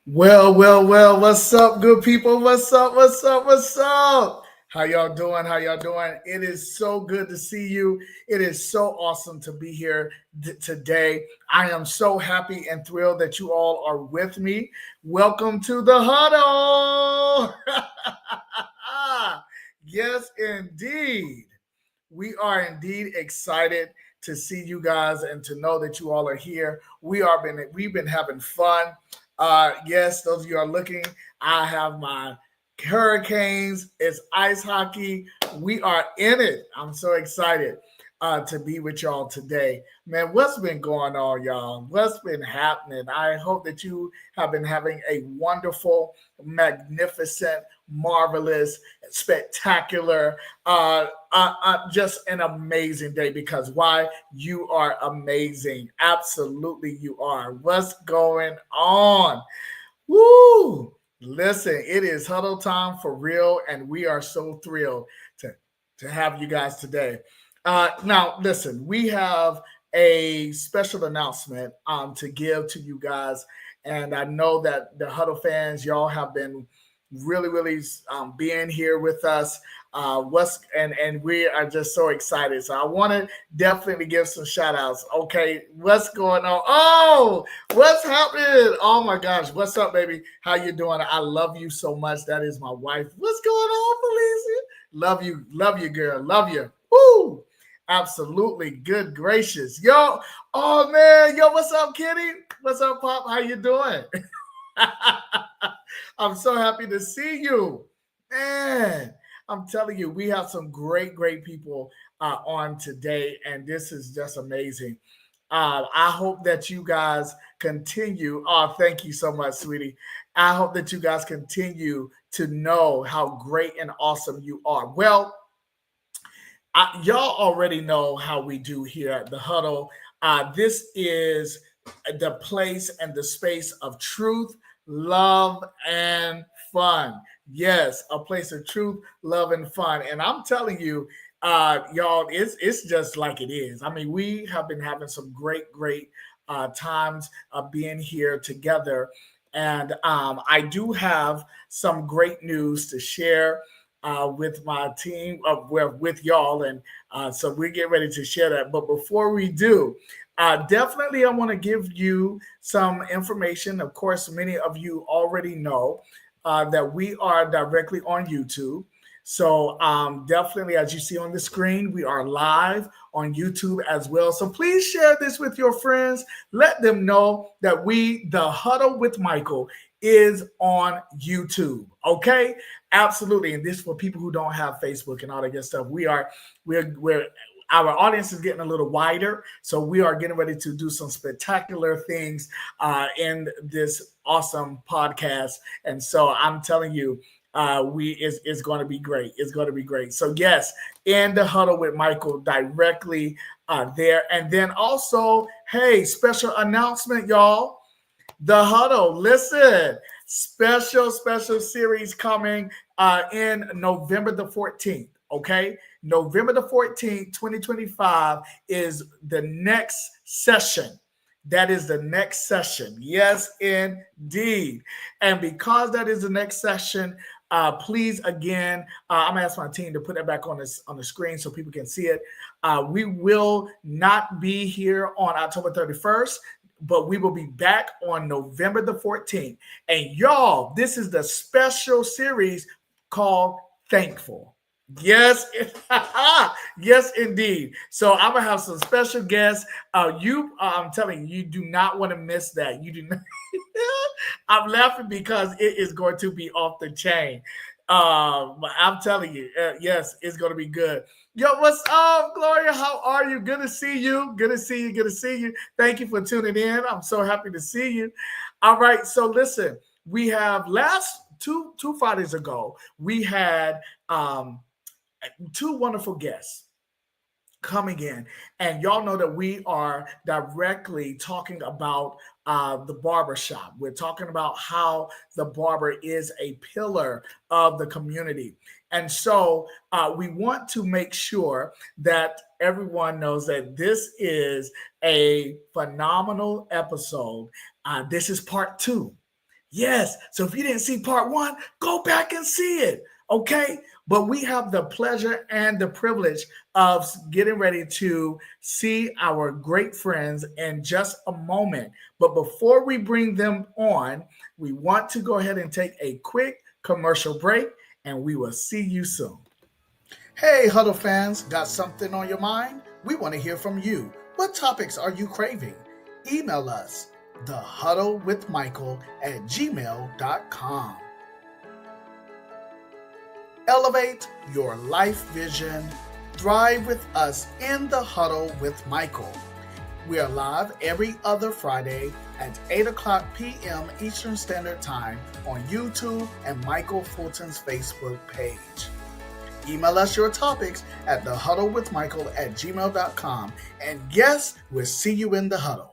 Well, what's up, good people? What's up? How y'all doing? It is so good to see you. It is so awesome to be here today. I am so happy and thrilled that you all are with me. Welcome to the huddle. Yes, indeed. We are indeed excited to see you guys and to know that you all are here. We've been having fun. Yes, those of you are looking. I have my Hurricanes. It's ice hockey. We are in it. I'm so excited to be with y'all today. Man, what's been going on, y'all? What's been happening? I hope that you have been having a wonderful, magnificent, marvelous, spectacular, just an amazing day because why? You are amazing. Absolutely, you are. What's going on? Woo! Listen, it is huddle time for real, and we are so thrilled to have you guys today. Now, listen, we have a special announcement to give to you guys, and I know that the huddle fans, y'all have been really being here with us. And we are just so excited. So I want to definitely give some shout outs. Okay, what's going on? Oh, what's happening? Oh my gosh, what's up, baby? How you doing? I love you so much. That is my wife. What's going on, Felicia? Love you, girl. Love you. Woo! Absolutely. Good gracious. Yo, oh man, yo, what's up, Kitty? What's up, Pop? How you doing? I'm so happy to see you. Man, I'm telling you, we have some great people on today, and this is just amazing. I hope that you guys continue. Oh, thank you so much, sweetie. I hope that you guys continue to know how great and awesome you are. Well, y'all already know how we do here at the huddle. This is the place and the space of truth, love, and fun. Yes, a place of truth, love, and fun. And I'm telling you, y'all, it's just like it is. I mean, we have been having some great times being here together. And I do have some great news to share with my team, with y'all. And so we get ready to share that. But before we do, definitely I want to give you some information. Of course, many of you already know that we are directly on YouTube. So definitely, as you see on the screen, we are live on YouTube as well. So please share this with your friends. Let them know that the Huddle with Michael is on YouTube. Okay, absolutely. And this for people who don't have Facebook and all that good stuff. We're our audience is getting a little wider, so we are getting ready to do some spectacular things in this awesome podcast. And so I'm telling you, it's going to be great. It's going to be great. So yes, in the huddle with Michael directly there, and then also, hey, special announcement, y'all. The huddle. Listen, special series coming in November the 14th. Okay, November the 14th, 2025 is the next session. That is the next session. Yes, indeed. And because that is the next session, please again, I'm gonna ask my team to put that back on the screen so people can see it. We will not be here on October 31st, but we will be back on November the 14th. And y'all, this is the special series called Thankful. Yes, yes, indeed. So I'm gonna have some special guests. I'm telling you, you do not want to miss that. You do not. I'm laughing because it is going to be off the chain. But I'm telling you, yes, it's going to be good. Yo, what's up, Gloria? How are you? Good to see you. Good to see you. Good to see you. Thank you for tuning in. I'm so happy to see you. All right. So listen, we have last two Fridays ago, we had two wonderful guests coming in, and y'all know that we are directly talking about the barbershop. We're talking about how the barber is a pillar of the community. And so we want to make sure that everyone knows that this is a phenomenal episode. This is part two. Yes. So if you didn't see part 1, go back and see it. Okay. But we have the pleasure and the privilege of getting ready to see our great friends in just a moment. But before we bring them on, we want to go ahead and take a quick commercial break, and we will see you soon. Hey, Huddle fans, got something on your mind? We want to hear from you. What topics are you craving? Email us, thehuddlewithmichael@gmail.com. Elevate your life vision. Thrive with us in the Huddle with Michael. We are live every other Friday at 8 o'clock p.m. Eastern Standard Time on YouTube and Michael Fulton's Facebook page. Email us your topics at thehuddlewithmichael@gmail.com. And yes, we'll see you in the huddle.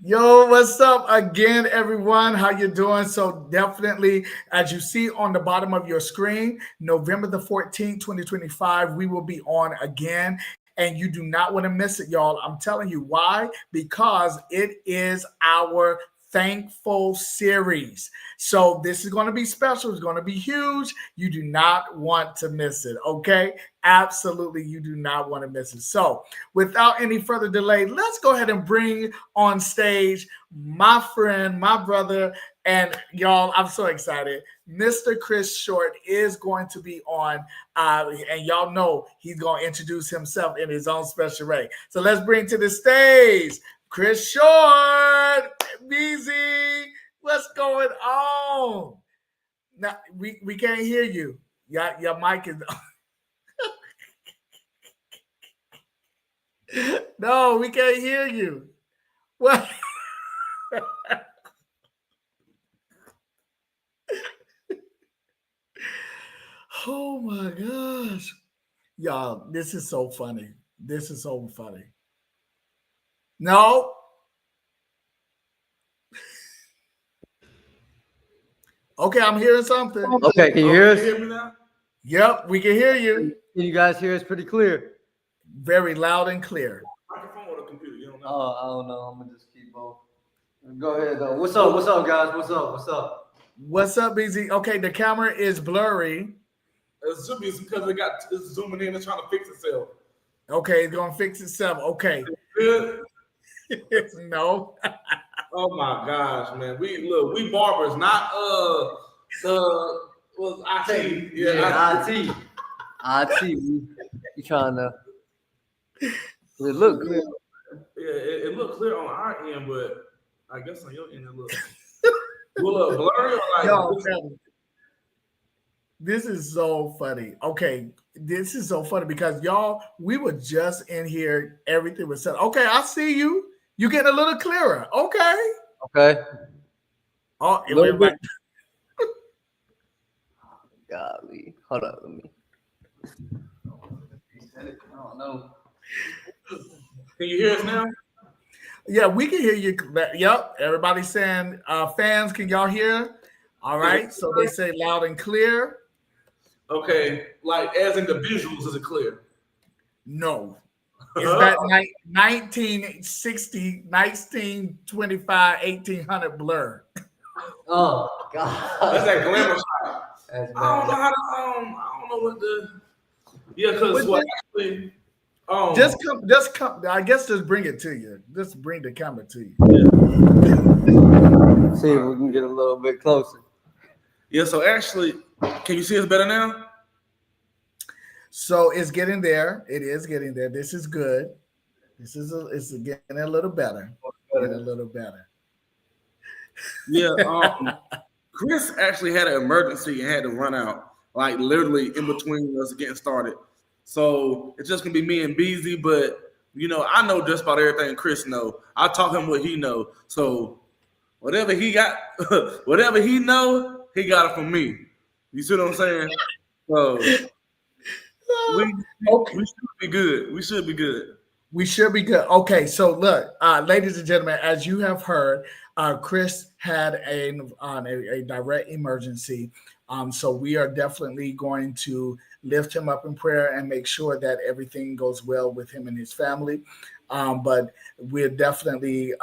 Yo, what's up again, everyone? How you doing? So definitely, as you see on the bottom of your screen, November the 14th, 2025, we will be on again. And you do not want to miss it, y'all. I'm telling you why. Because it is our Thankful series. So this is going to be special. It's going to be huge. You do not want to miss it. Okay. Absolutely. You do not want to miss it. So without any further delay, let's go ahead and bring on stage my friend, my brother, and y'all, I'm so excited. Mr. Chris Short is going to be on, and y'all know he's going to introduce himself in his own special way. So let's bring to the stage Chris Short. BZ, what's going on? Now we can't hear you. Your mic is no, we can't hear you. What? Oh my gosh. Y'all, this is so funny. This is so funny. No. Okay, I'm hearing something. Okay, can you hear us? Can you hear me now? Yep, we can hear you. Can you guys hear us pretty clear? Very loud and clear. Microphone or the computer? You don't know. Oh, I don't know. I'm gonna just keep on. Go ahead though. What's up? What's up, guys? What's up? What's up? What's up, BZ? Okay, the camera is blurry. It should be because it's zooming in and trying to fix itself. Okay, it's gonna fix itself. Okay. Good. No. Oh my gosh, man. We barbers, not IT. Yeah, IT. IT. We trying to. It look clear. Yeah, it looked clear on our end, but I guess on your end it look a little blurry. Or like, Yo, this is so funny. Okay, this is so funny because y'all, we were just in here. Everything was set. Okay, I see you. You getting a little clearer. Okay. Okay. Oh, it went back. Golly. Hold up. Let me. I don't know. Can you hear us now? Yeah, we can hear you. Yep. Everybody's saying, fans, can y'all hear? All right. So they say loud and clear. Okay. Like as in the visuals, is it clear? No. It's that 1960, 1925, 1800 blur. Oh God. That's that glamour shot. That's I don't know how to. I don't know what the. Yeah, because what actually. Just come. I guess just bring it to you. Just bring the camera to you. Yeah. See if we can get a little bit closer. Yeah. So actually, can you see us better now? So it's getting there. It is getting there. This is good. It's getting a little better. Getting a little better. Yeah. Chris actually had an emergency and had to run out, like literally in between us getting started. So it's just gonna be me and BZ, but I know just about everything Chris know. I taught him what he know. So whatever he got, whatever he know, he got it from me. You see what I'm saying? So we should be good. We should be good. We should be good. Okay, so look, ladies and gentlemen, as you have heard, Chris had a direct emergency. So we are definitely going to lift him up in prayer and make sure that everything goes well with him and his family. But we're definitely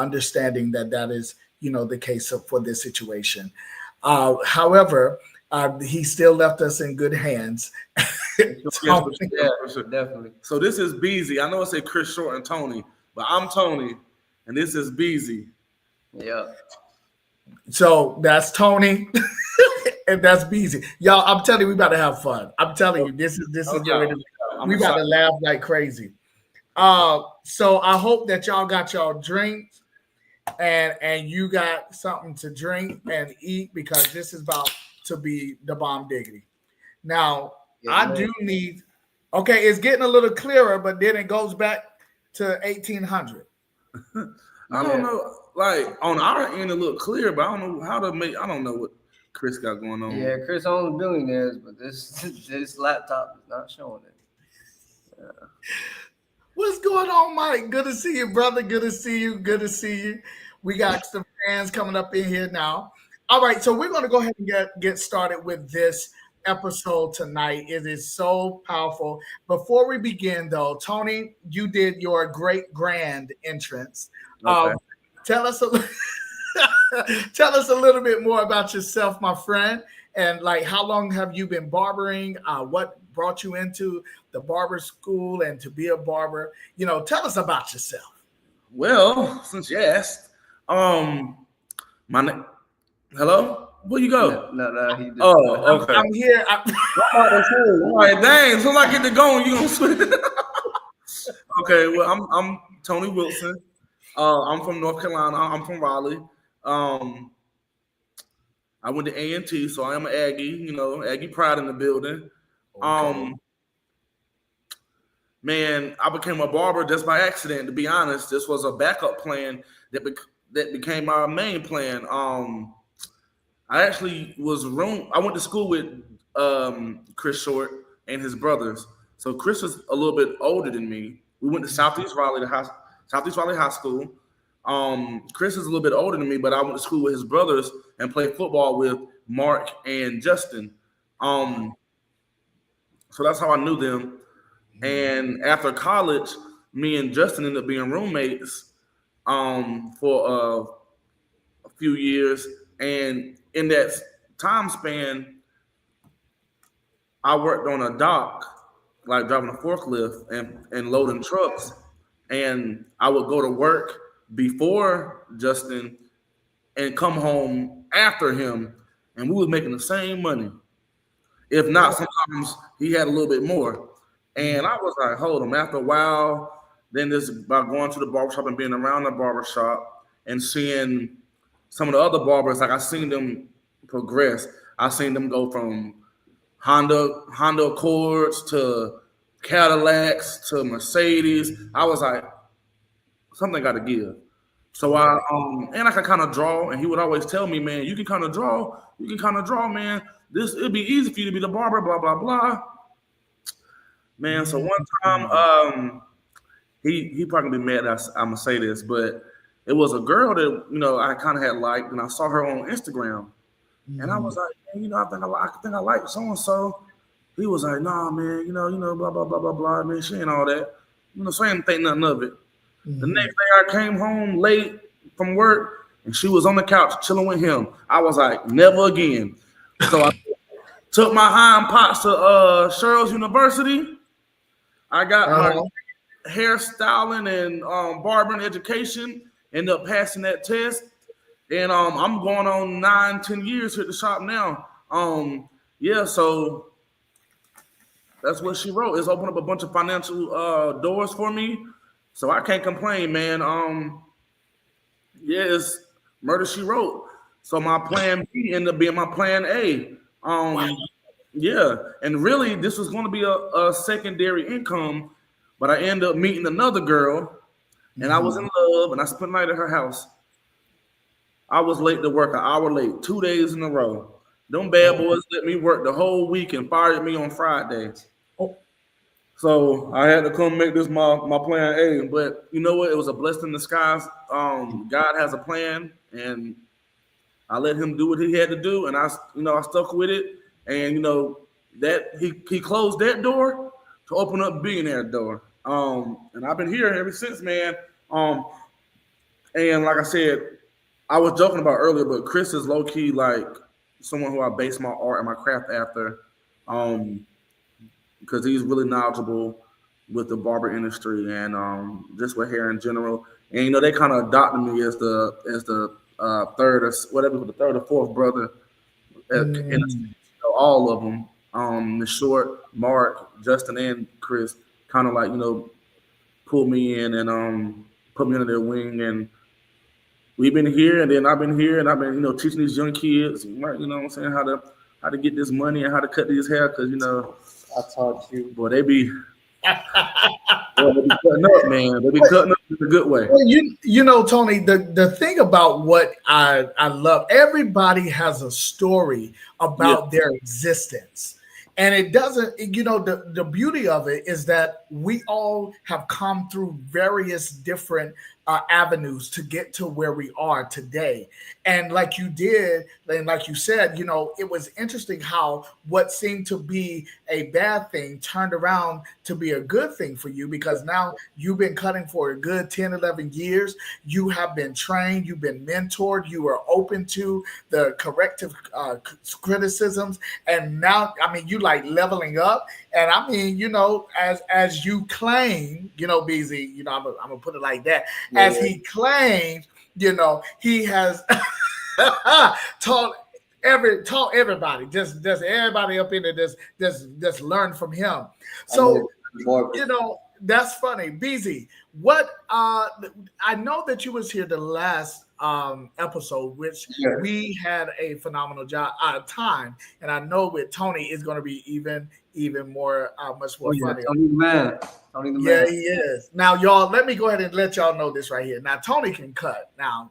understanding that that is, the case for this situation. However, he still left us in good hands. Yes, for Yeah, sure, for sure. definitely. So this is Beezy. I know it say Chris Short and Tony, but I'm Tony, and this is Beezy. Yeah. So that's Tony, and that's Beezy. Y'all, I'm telling you, we about to have fun. I'm telling you, this is No getting ready doubt. I'm we about to excited. laugh like crazy. So I hope that y'all got y'all drinks and you got something to drink and eat because this is about to be the bomb diggity. Now, Yes, I man. do need. Okay, it's getting a little clearer, but then it goes back to 1800. I don't Yeah. know, like on our end it looked clear, but I don't know how to make. I don't know what Chris got going on. Yeah, Chris owns billionaires, but this this laptop is not showing it. What's going on, Mike? Good to see you, brother. Good to see you. Good to see you. We got some fans coming up in here now. All right, so we're going to go ahead and get started with this episode tonight. It is so powerful. Before we begin, though, Tony, you did your great grand entrance. Okay. Tell us tell us a little bit more about yourself, my friend, and like how long have you been barbering? What brought you into the barber school and to be a barber? Tell us about yourself. Well, since you asked, my name. Hello, where you No, go? no, no, he just Oh, okay. I'm here. All right, dang. As soon as I get to going, you gonna switch. Okay, well, I'm Tony Wilson. I'm from North Carolina. I'm from Raleigh. Um, I went to A&T, so I am an Aggie. Aggie pride in the building. Okay. Man, I became a barber just by accident. To be honest, this was a backup plan that became our main plan. I actually I went to school with Chris Short and his brothers. So Chris was a little bit older than me. We went to Southeast Raleigh High School. Chris is a little bit older than me, but I went to school with his brothers and played football with Mark and Justin. So that's how I knew them. And after college, me and Justin ended up being roommates for a few years. And in that time span, I worked on a dock, like driving a forklift and loading trucks. And I would go to work before Justin and come home after him, and we was making the same money. If not, sometimes he had a little bit more. And I was like, hold on. After a while, then this by going to the barbershop and being around the barbershop and seeing some of the other barbers, like I seen them progress. I seen them go from Honda Accords to Cadillacs to Mercedes. I was like, something got to give. So I can kind of draw, and he would always tell me, man, you can kind of draw, man. It'd be easy for you to be the barber, blah blah blah, man. So one time, he probably be mad that I'm gonna say this, but it was a girl that I kind of had liked, and I saw her on Instagram, and I was like, man, I think I like so and so. He was like, nah, man, blah blah blah blah blah, man, she ain't all that, so I didn't think nothing of it. The next day I came home late from work and she was on the couch chilling with him. I was like, never again. So I took my hind parts to Cheryl's University. I got my hairstyling and barbering education. Ended up passing that test. And I'm going on 9-10 years here at the shop now. Yeah, so that's what she wrote. It's opened up a bunch of financial doors for me. So I can't complain, man. Yeah, it's murder she wrote. So my plan B ended up being my plan A. Yeah, and really this was going to be a secondary income, but I ended up meeting another girl, and I was in love, and I spent the night at her house. I was late to work, an hour late, 2 days in a row. Them bad boys let me work the whole week and fired me on Friday. So I had to come make this my plan A. But you know what? It was a blessing in disguise. God has a plan, and I let him do what he had to do, and I stuck with it. And that he closed that door to open up billionaire door. And I've been here ever since, man. And like I said, I was joking about earlier, but Chris is low key like someone who I base my art and my craft after, um, because he's really knowledgeable with the barber industry and just with hair in general. And you know, they kind of adopted me as the third or whatever, the third or fourth brother in a sense, Mm. all of them. The short, Mark, Justin, and Chris kind of like pulled me in and put me under their wing, and we've been here, and then I've been here, and I've been teaching these young kids, right, what I'm saying, how to get this money and how to cut these hair, because I taught you. boy, they be cutting up, man. They be cutting up in a good way. Well, Tony, the thing about what I love, everybody has a story Yeah, about their existence. And it doesn't, the beauty of it is that we all have come through various different avenues to get to where we are today. And like you did, and like you said, it was interesting how what seemed to be a bad thing turned around to be a good thing for you, because now you've been cutting for a good 10, 11 years. You have been trained, you've been mentored, you are open to the corrective criticisms. And now, I mean, you like leveling up. And I mean, as you claim, BZ, I'm gonna put it like that, as Yeah. he claims, he has taught taught everybody, just everybody up in there, just learn from him. I know So barber. that's funny. BZ, what I know that you was here the last episode, which Yeah. we had a phenomenal job time, and I know with Tony is going to be even more much Oh more yeah, funny. Tony the man. Tony the Yeah, man. he is. Now, y'all, let me go ahead and let y'all know this right here. Now, Tony can cut. Now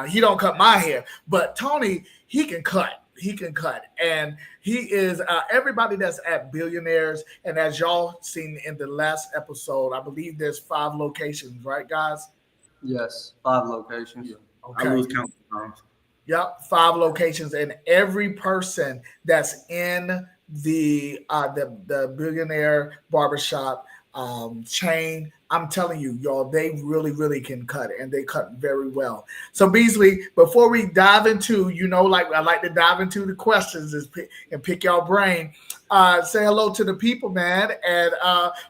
he don't cut my hair, but Tony, he can cut. He can cut, and he is everybody that's at Billionaires. And as y'all seen in the last episode, I believe there's 5 locations, right, guys? Yes, 5 locations. yeah. I Okay. lose count sometimes. Yep, 5 locations, and every person that's in the billionaire barbershop chain, I'm telling you, y'all, they really can cut, and they cut very well. So Beasley, before we dive into, like I like to dive into the questions and pick your brain. Say hello to the people, man, and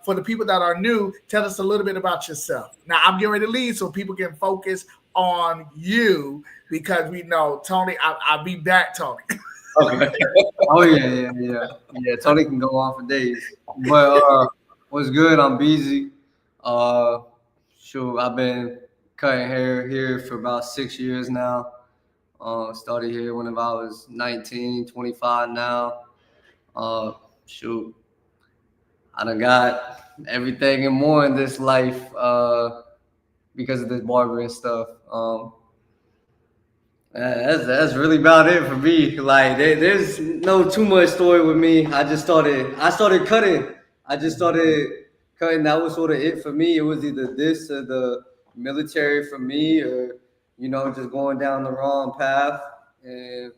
for the people that are new, tell us a little bit about yourself. Now I'm getting ready to leave so people can focus on you, because we know Tony. I'll be back, Tony. Okay. Oh yeah. Tony can go on for days. But what's good? I'm busy. Uh, sure. I've been cutting hair here for about 6 years now. Started here whenever I was 19, 25 now. Uh, shoot, I done got everything and more in this life because of this barbering stuff. That's really about it for me. Like there's no too much story with me. I started cutting. I just started cutting. That was sort of it for me. It was either this or the military for me, or just going down the wrong path. And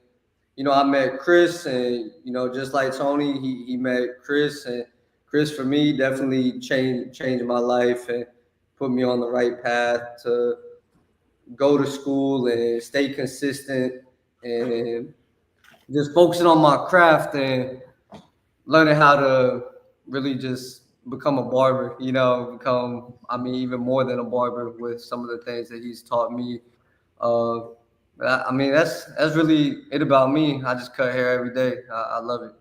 I met Chris, and just like Tony, he met Chris, and Chris for me definitely changed my life and put me on the right path to go to school and stay consistent and just focusing on my craft and learning how to really just become a barber, become, I mean, even more than a barber with some of the things that he's taught me. Uh, I mean, that's really it about me. I just cut hair every day. I love it.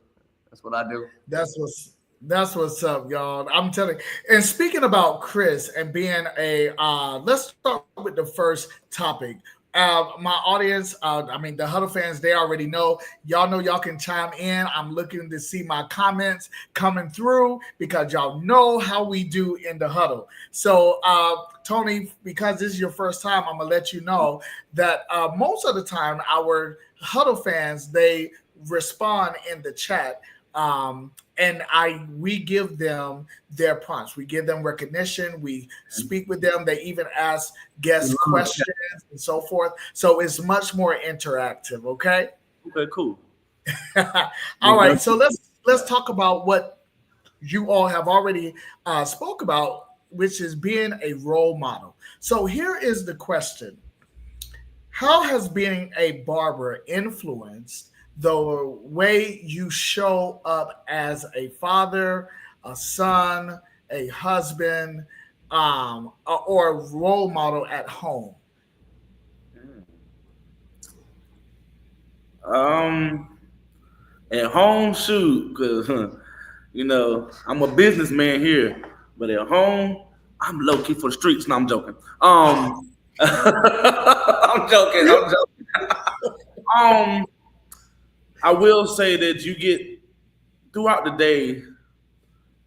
That's what I do. That's what's up, y'all. I'm telling. And speaking about Chris and being let's start with the first topic. My audience, I mean the Huddle fans, they already know. Y'all know y'all can chime in. I'm looking to see my comments coming through, because y'all know how we do in the Huddle. So, Tony, because this is your first time, I'm gonna let you know that most of the time our Huddle fans, they respond in the chat, and we give them their prompts. We give them recognition. We speak with them. They even ask guest questions and so forth. So it's much more interactive. Okay. Okay, cool. All right. So let's talk about what you all have already spoke about, which is being a role model. So here is the question. how has being a barber influenced the way you show up as a father, a son, a husband, or a role model at home? Um, at home, shoot, because I'm a businessman here, but at home, I'm low key for the streets. No, I'm joking. I'm joking. I'm joking. Um, I will say that you get throughout the day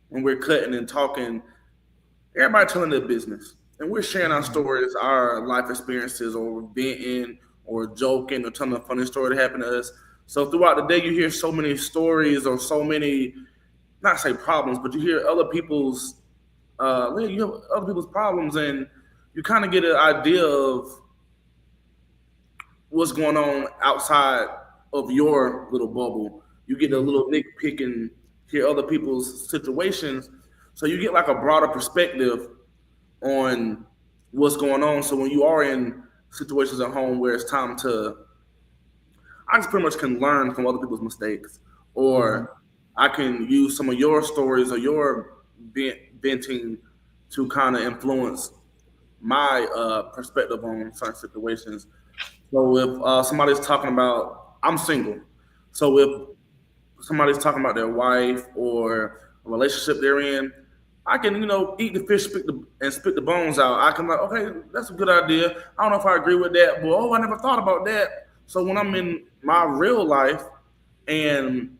when we're cutting and talking, everybody telling their business, and we're sharing our stories, our life experiences, or venting, or joking, or telling a funny story that happened to us. So throughout the day, you hear so many stories or so many, not say problems, but you hear other people's, you have other people's problems, and you kind of get an idea of what's going on outside of your little bubble. You get a little nitpick and hear other people's situations, so you get like a broader perspective on what's going on. So when you are in situations at home where it's time to, I just pretty much can learn from other people's mistakes, Mhm. or I can use some of your stories or your venting to kind of influence my perspective on certain situations. So if somebody's talking about, I'm single, so if somebody's talking about their wife or a relationship they're in, I can, eat the fish, and spit the bones out. I can like, okay, that's a good idea. I don't know if I agree with that, but oh, I never thought about that. So when I'm in my real life and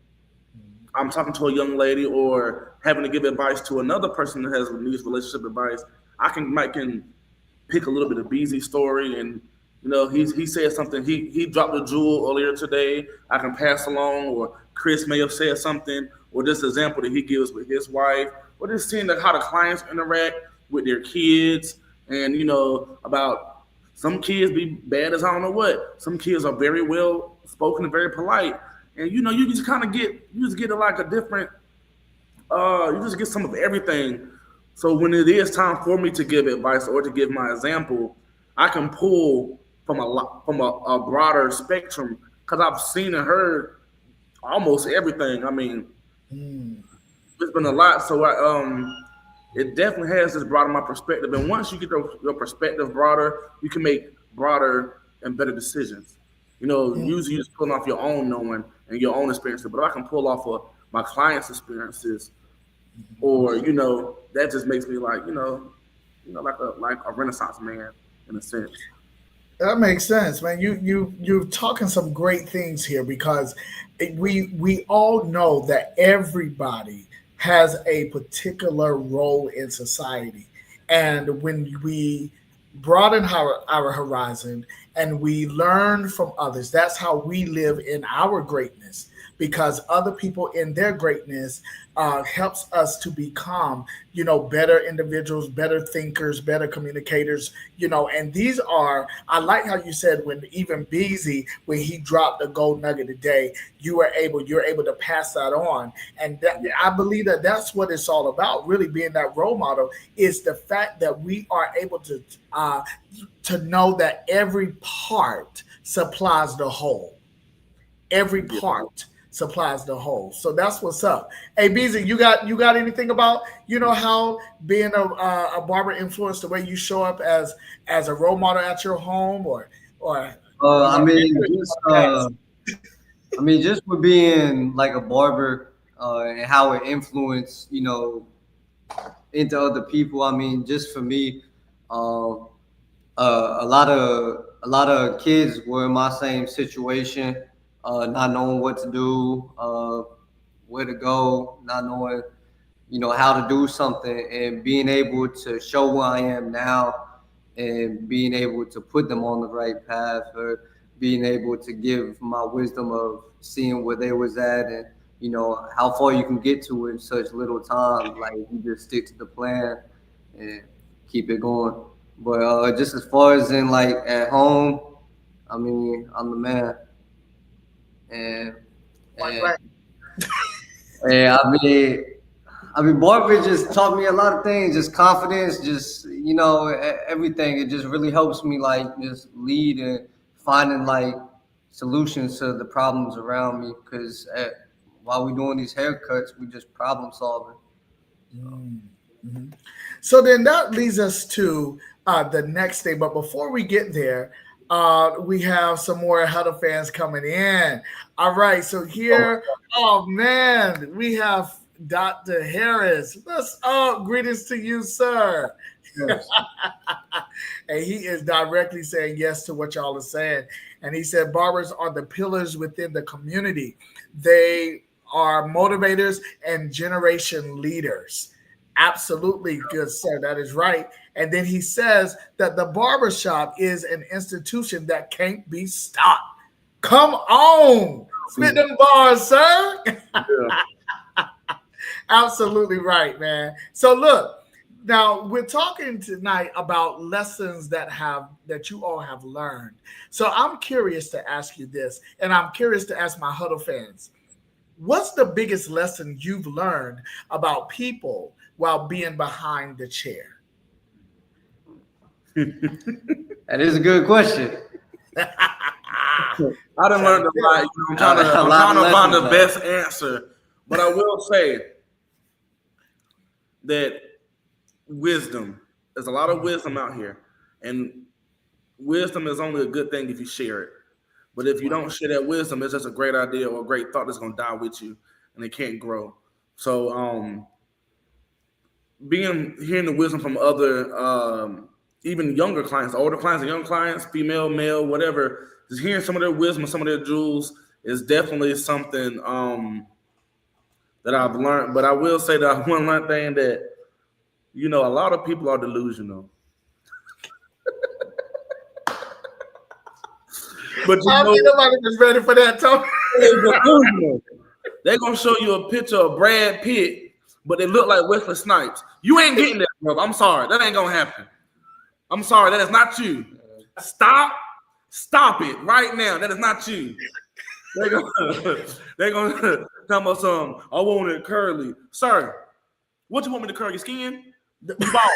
I'm talking to a young lady or having to give advice to another person that has needs relationship advice, I can pick a little bit of Beezy's story, and he said something, he dropped a jewel earlier today. I can pass along, or Chris may have said something, or this example that he gives with his wife, or just seeing how the clients interact with their kids, and about some kids be bad as I don't know what. Some kids are very well spoken and very polite, and you just kind of get like a different, you just get some of everything. So when it is time for me to give advice or to give my example, I can pull from a broader spectrum because I've seen and heard almost everything. I mean, Mm. it's been a lot. So it definitely has just broadened my perspective. And once you get your perspective broader, you can make broader and better decisions. Usually you're just pulling off your own knowing and your own experiences. But if I can pull off of my clients' experiences, or that just makes me like like a Renaissance man in a sense. That makes sense, man. You're talking some great things here because we all know that everybody has a particular role in society, and when we broaden our horizon and we learn from others, that's how we live in our greatness. Because other people in their greatness helps us to become, better individuals, better thinkers, better communicators, and these are, I like how you said when even Beezy, when he dropped a gold nugget today, you're able to pass that on. And I believe that that's what it's all about, really being that role model, is the fact that we are able to know that every part supplies the whole. Every Yeah. part supplies the whole. So that's what's up. Hey, BZ, you got anything about how being a barber influenced the way you show up as a role model at your home, or I mean, past? just with being like a barber, and how it influenced, into other people. I mean, just for me, um, a lot of kids were in my same situation, not knowing what to do, where to go, not knowing, how to do something, and being able to show who I am now, and being able to put them on the right path, or being able to give my wisdom of seeing where they was at, and how far you can get to in such little time. Like, you just stick to the plan and keep it going. But just as far as in like at home, I mean, I'm the man, and Point and blank. and I mean, Barber just taught me a lot of things, just confidence, just everything. It just really helps me like just lead and finding like solutions to the problems around me. Because while we're doing these haircuts, we just problem solving. Mm-hmm. So then that leads us to the next thing. But before we get there, we have some more Huddle fans coming in. All right. So here, oh man, we have Dr. Harris. What's up? Greetings to you, sir. Yes. And he is directly saying yes to what y'all are saying. And he said barbers are the pillars within the community. They are motivators and generation leaders. Absolutely, good sir. That is right. And then he says that the barbershop is an institution that can't be stopped. Come on. Spit them bars, sir. Yeah. Absolutely right, man. So look, now we're talking tonight about lessons that you all have learned. So I'm curious to ask you this, and I'm curious to ask my Huddle fans. What's the biggest lesson you've learned about people while being behind the chair? That is a good question. I done learned a lot. I'm trying to find the best answer. But I will say that wisdom, there's a lot of wisdom out here. And wisdom is only a good thing if you share it. But if you don't share that wisdom, it's just a great idea or a great thought that's going to die with you and it can't grow. So hearing the wisdom from other, even younger clients, older clients and young clients, female, male, whatever, just hearing some of their wisdom, some of their jewels is definitely something that I've learned. But I will say that one thing that, a lot of people are delusional. But nobody was ready for that, Tony. They're going to show you a picture of Brad Pitt, but they look like Wesley Snipes. You ain't getting that, bro. I'm sorry. That ain't going to happen. I'm sorry. That is not you. Stop it right now. That is not you. They're going to tell me something. I want it curly. Sir, what you want me to curl your skin? You bald.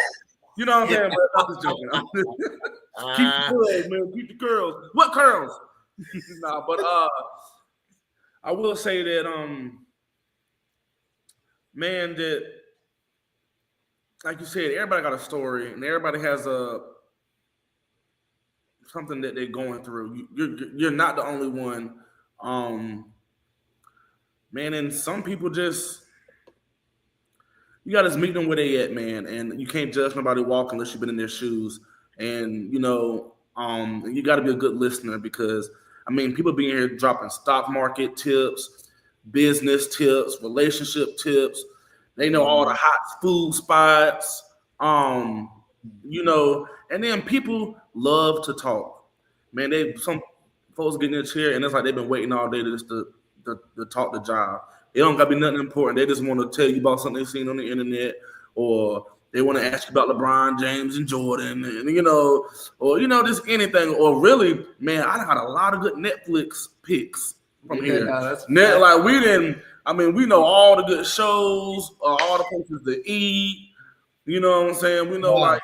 You know what I'm saying? But I'm just joking. Keep the curls, man. Keep the curls. What curls? Nah, but I will say that man, that like you said, everybody got a story and everybody has something that they're going through. You're not the only one. Man, and some people just you gotta meet them where they at, man, and you can't judge nobody walking unless you've been in their shoes. And you got to be a good listener because people being here dropping stock market tips, business tips, relationship tips. They know all the hot food spots, and then people love to talk. Man, some folks get in their chair and it's like they've been waiting all day to talk the job. It don't got to be nothing important. They just want to tell you about something they've seen on the internet, or they want to ask you about LeBron James and Jordan, and or just anything. Or really, man, I got a lot of good Netflix picks from here. We know all the good shows, all the places to eat. You know what I'm saying? We know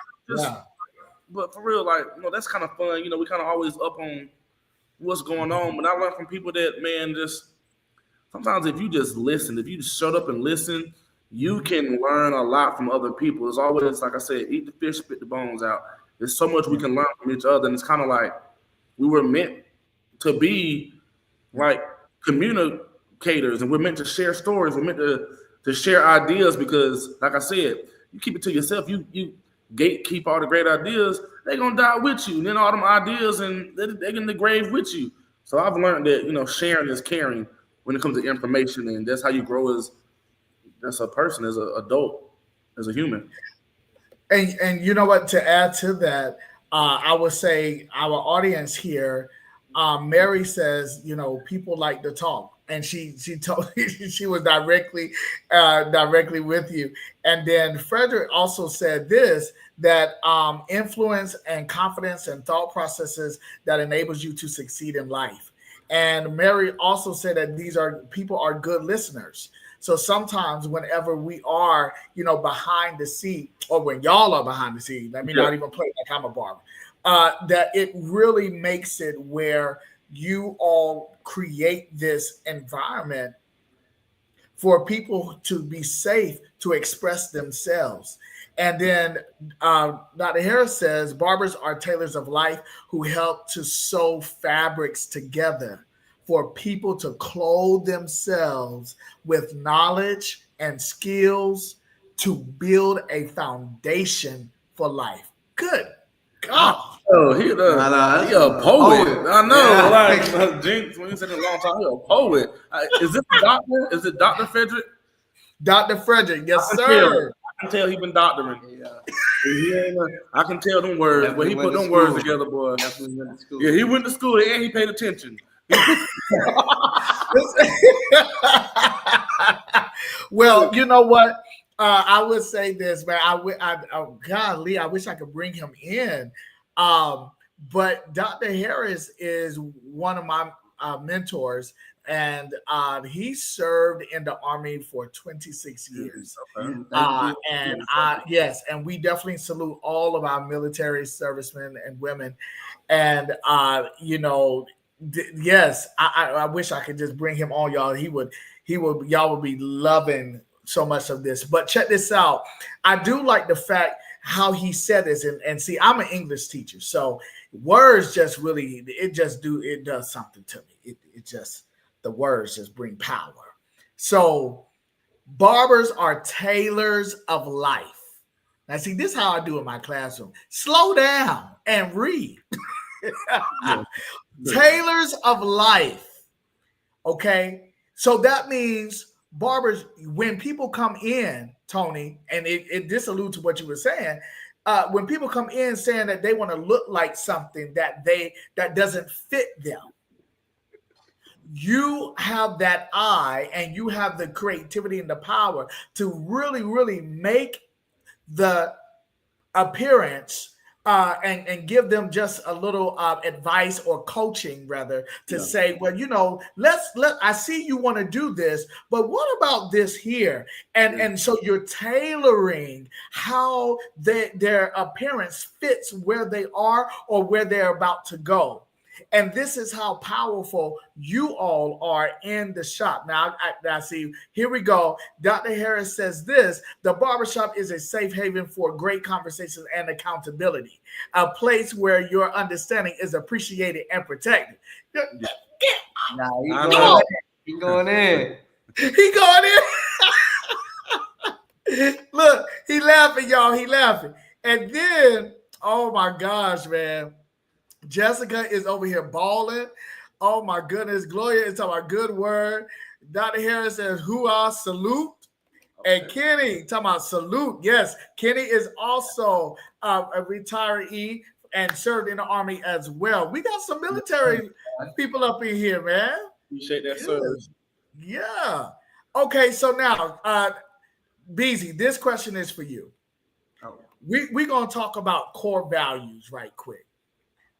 but for real, that's kind of fun. We kind of always up on what's going on. But I learned from people that, man, just sometimes if you just listen, if you just shut up and listen, you can learn a lot from other people. It's always, like I said, eat the fish, spit the bones out. There's so much we can learn from each other. And it's kind of like we were meant to be like communicators, and we're meant to share stories. We're meant to share ideas because, like I said, you keep it to yourself. You gatekeep all the great ideas, they're going to die with you. And then all them ideas, and they're in the grave with you. So I've learned that, sharing is caring when it comes to information, and that's how you grow as a person, as an adult, as a human. And you know what, to add to that, I would say our audience here, Mary says, people like to talk. And she told she was directly with you. And then Frederick also said this, that influence and confidence and thought processes that enables you to succeed in life. And Mary also said that people are good listeners. So sometimes whenever we are, behind the seat, or when y'all are behind the seat, let me not even play like I'm a barber. that it really makes it where you all create this environment for people to be safe to express themselves. And then Dr. Harris says barbers are tailors of life who help to sew fabrics together for people to clothe themselves with knowledge and skills to build a foundation for life. Good God. Oh, he a poet. I know, like Jinx, when you said it a long time, he a poet. Is this the doctor? Is it Dr. Frederick? Dr. Frederick, yes, sir. I can tell he been doctoring. I can tell them words. When he put them words together, boy. Yeah, he went to school and he paid attention. Well, you know what? I would say this, man. Golly, I wish I could bring him in. But Dr. Harris is one of my mentors, and he served in the Army for 26 years. Yes, and we definitely salute all of our military servicemen and women. And yes, I wish I could just bring him on, y'all. Y'all would be loving so much of this. But check this out. I do like the fact how he said this, and see, I'm an English teacher, so words just really it does something to me. The words just bring power. So barbers are tailors of life. Now, see, this is how I do in my classroom. Slow down and read. Tailors of life. Okay, so that means barbers, when people come in, Tony, and this alludes to what you were saying, when people come in saying that they want to look like something that doesn't fit them, you have that eye and you have the creativity and the power to really, really make the appearance and give them just a little advice or coaching, rather, to say, well, I see you want to do this, but what about this here? And so you're tailoring how their appearance fits where they are or where they're about to go. And this is how powerful you all are in the shop. Now, I see, here we go. Dr. Harris says this: the barbershop is a safe haven for great conversations and accountability, a place where your understanding is appreciated and protected. He going in. He going in. Look, he laughing, y'all. He laughing. And then, oh my gosh, man. Jessica is over here balling. Oh my goodness. Gloria is talking about good word. Dr. Harris says, "Hoo-ah, salute." Okay. And Kenny talking about salute. Yes, Kenny is also a retiree and served in the Army as well. We got some military people up in here, man. Appreciate that service. Yeah. Okay, so now, Beezy, this question is for you. Oh. We're going to talk about core values right quick.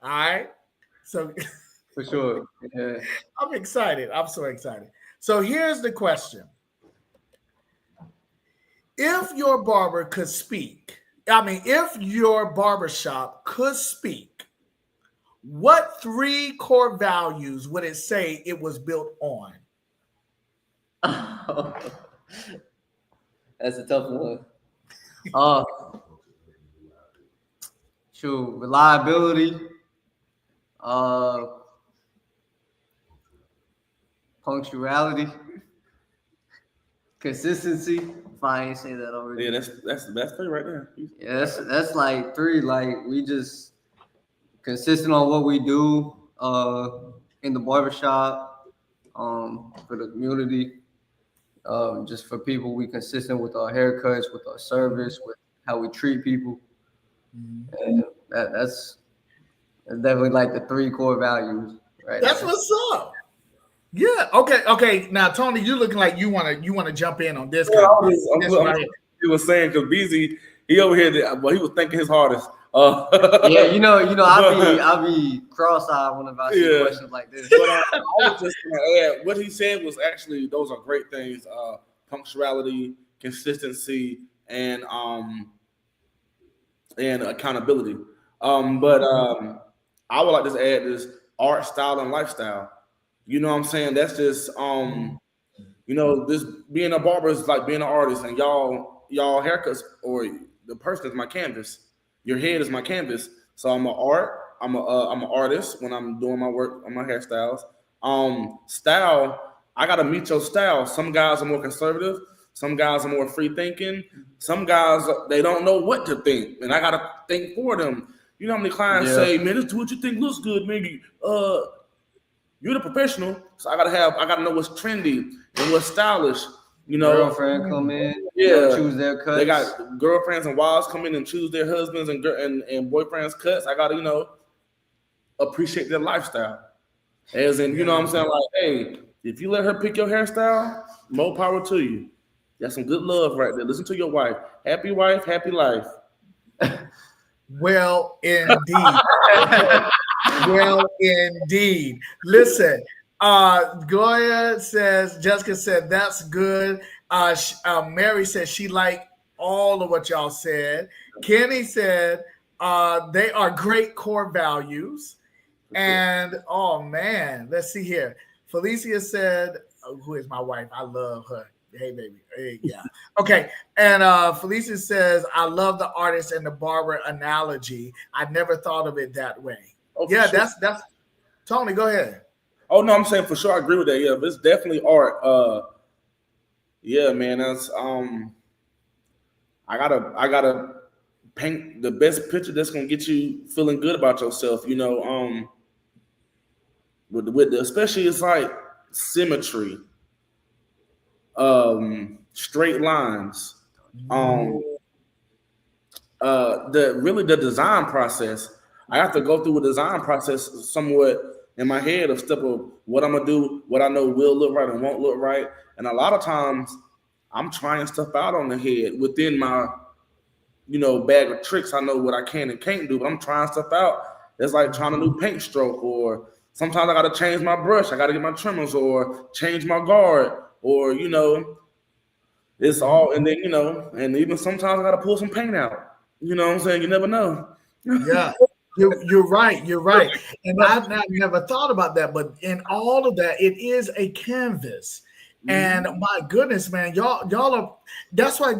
All right. So for sure. Yeah. I'm excited. I'm so excited. So here's the question. If your barber could speak, if your barbershop could speak, what 3 core values would it say it was built on? Oh, that's a tough one. Reliability, punctuality, consistency. If I ain't say that already. Yeah, that's the best thing right there. Yeah, that's like 3. Like, we just consistent on what we do in the barbershop, for the community, just for people. We consistent with our haircuts, with our service, with how we treat people. And that's definitely like the 3 core values, right? That's what's up. Yeah. Okay. Now, Tony, you looking like you want to jump in on this. He was saying, because Beezy, he over here, he was thinking his hardest. Yeah, I'll be cross-eyed whenever I see questions like this. But I was just gonna add, what he said was actually, those are great things: punctuality, consistency, and accountability. But I would like to add this art, style, and lifestyle. You know what I'm saying? That's just this being a barber is like being an artist, and y'all haircuts or the person is my canvas. Your head is my canvas. So I'm an artist when I'm doing my work on my hairstyles. Style. I gotta meet your style. Some guys are more conservative. Some guys are more free thinking. Some guys they don't know what to think, and I gotta think for them. You know how many clients say, "Man, this is what you think looks good, maybe." You're the professional, so I gotta know what's trendy and what's stylish. Girlfriend come in, choose their cuts. They got girlfriends and wives come in and choose their husbands and boyfriends' cuts. I gotta appreciate their lifestyle. As in, you know what I'm saying? Like, hey, if you let her pick your hairstyle, more power to you. That's some good love right there. Listen to your wife. Happy wife, happy life. Well, indeed. Well, indeed. Listen, Gloria says, Jessica said, that's good. Mary said she liked all of what y'all said. Kenny said, they are great core values. And, oh, man, let's see here. Felicia said, who is my wife? I love her. Hey, baby. Hey, yeah. Okay. And Felicia says, I love the artist and the barber analogy. I never thought of it that way. Oh, yeah, sure. that's Tony, go ahead. Oh, no, I'm saying for sure I agree with that. Yeah, but it's definitely art. Yeah, man, that's I gotta paint the best picture that's gonna get you feeling good about yourself, with especially it's like symmetry, straight lines, the design process. I have to go through a design process somewhat in my head of step of what I'm gonna do, what I know will look right and won't look right. And a lot of times I'm trying stuff out on the head within my, bag of tricks. I know what I can and can't do, but I'm trying stuff out. It's like trying a new paint stroke, or sometimes I gotta change my brush, I gotta get my trimmers or change my guard, or it's all, and then and even sometimes I gotta pull some paint out. You know what I'm saying? You never know. Yeah. You're right. You're right. And I've never thought about that. But in all of that, it is a canvas. And my goodness, man, y'all are. That's why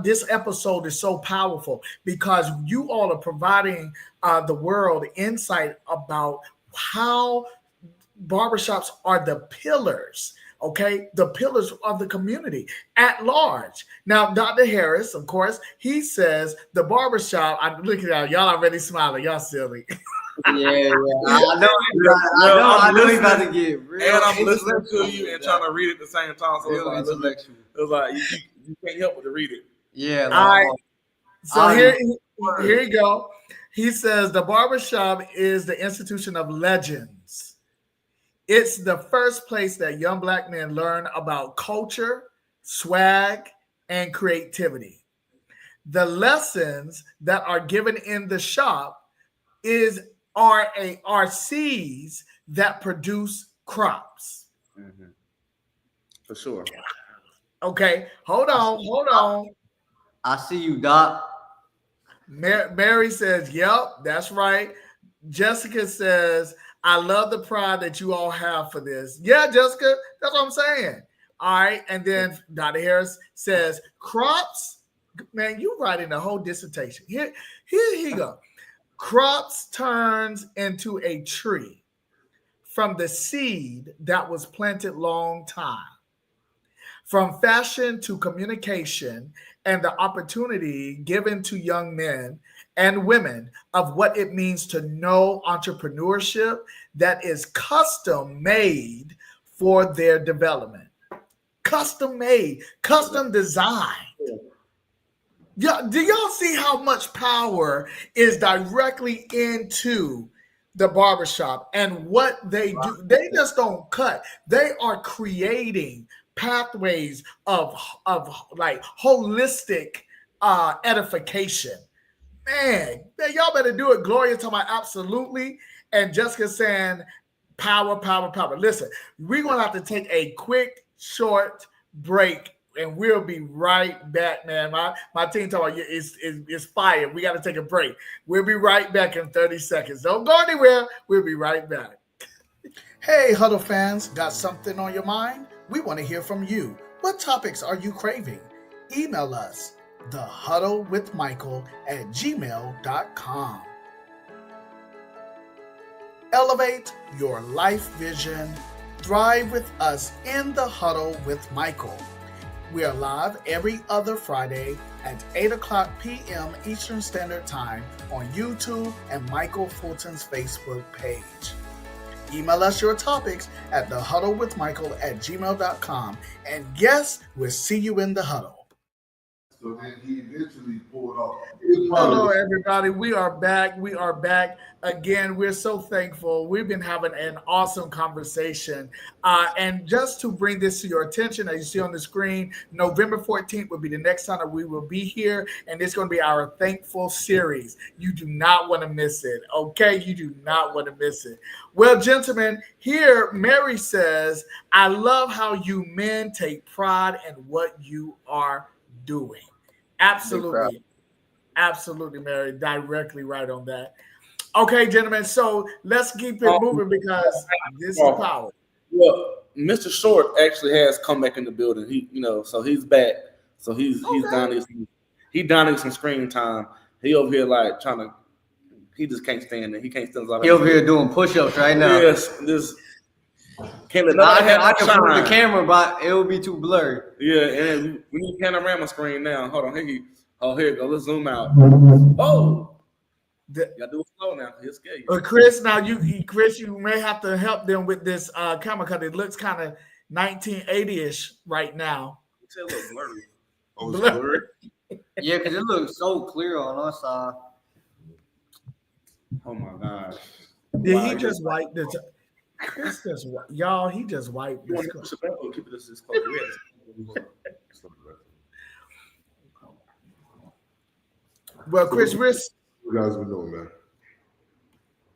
this episode is so powerful, because you all are providing the world insight about how barbershops are the pillars. Okay, the pillars of the community at large. Now, Dr. Harris, of course, he says the barbershop. I'm looking at y'all already smiling. Y'all silly. Yeah. I know he's about to get real. And I'm listening to you and trying to read it at the same time. So Real intellectual. It was like you can't help but to read it. Yeah. All right. So here you go. He says the barbershop is the institution of legends. It's the first place that young Black men learn about culture, swag, and creativity. The lessons that are given in the shop are seeds that produce crops. Mm-hmm. For sure. Okay, hold on. I see you, Doc. Mary says, yep, that's right. Jessica says, I love the pride that you all have for this. Yeah, Jessica, that's what I'm saying. All right. And then Dr. Harris says, crops, man, you writing the whole dissertation. Here you go. Crops turns into a tree from the seed that was planted long time. From fashion to communication and the opportunity given to young men and women of what it means to know entrepreneurship that is custom made for their development. Custom made, custom design. Yeah, do y'all see how much power is directly into the barbershop and what they do? They just don't cut. They are creating pathways of like holistic edification. Man, y'all better do it. Gloria talking about absolutely, and Jessica saying power. Listen, we're gonna have to take a quick short break and we'll be right back, man. My team told me it's fire. We got to take a break. We'll be right back in 30 seconds. Don't go anywhere. We'll be right back. Hey, Huddle fans, got something on your mind? We want to hear from you. What topics are you craving? Email us, thehuddlewithmichael@gmail.com. Elevate your life vision. Thrive with us in the Huddle with Michael. We are live every other Friday at 8 o'clock p.m. Eastern Standard Time on YouTube and Michael Fulton's Facebook page. Email us your topics at thehuddlewithmichael@gmail.com. And yes, we'll see you in the huddle. So then he eventually pulled off. Hello, everybody. We are back. We are back again. We're so thankful. We've been having an awesome conversation. And just to bring this to your attention, as you see on the screen, November 14th will be the next time that we will be here. And it's going to be our Thankful series. You do not want to miss it. Okay? You do not want to miss it. Well, gentlemen, here Mary says, I love how you men take pride in what you are doing. Absolutely. Absolutely, Mary. Directly right on that. Okay, gentlemen. So let's keep it moving because this is power. Well, Mr. Short actually has come back in the building. So he's back. So he's down some screen time. He over here like trying to. He just can't stand it. He can't stand it. He over here doing push-ups right now. Yes, this. Can't let I can put the camera, but it will be too blurry. Yeah, and we need panorama screen now. Hold on, here you go. Let's zoom out. Oh, you gotta do it slow now. It's scary. Chris, you may have to help them with this camera because it looks kind of 1980-ish right now. It's a little blurry. Oh, it's blurry? Yeah, because it looks so clear on our side. Oh my gosh! Did he just wipe the? Chris just y'all. He just wiped. You want to push it back or keep it this close? Well, Chris, what you guys been doing, man?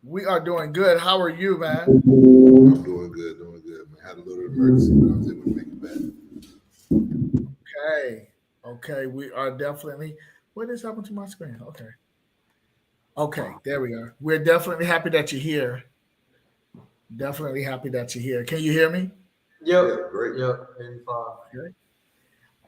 We are doing good. How are you, man? I'm doing good, man. Had a little emergency, but I was able to make it back. Okay. We are definitely. What is happening to my screen? Okay, there we are. We're definitely happy that you're here. Definitely happy that you're here. Can you hear me? Yep. Yeah, great. Yep. 85. Okay.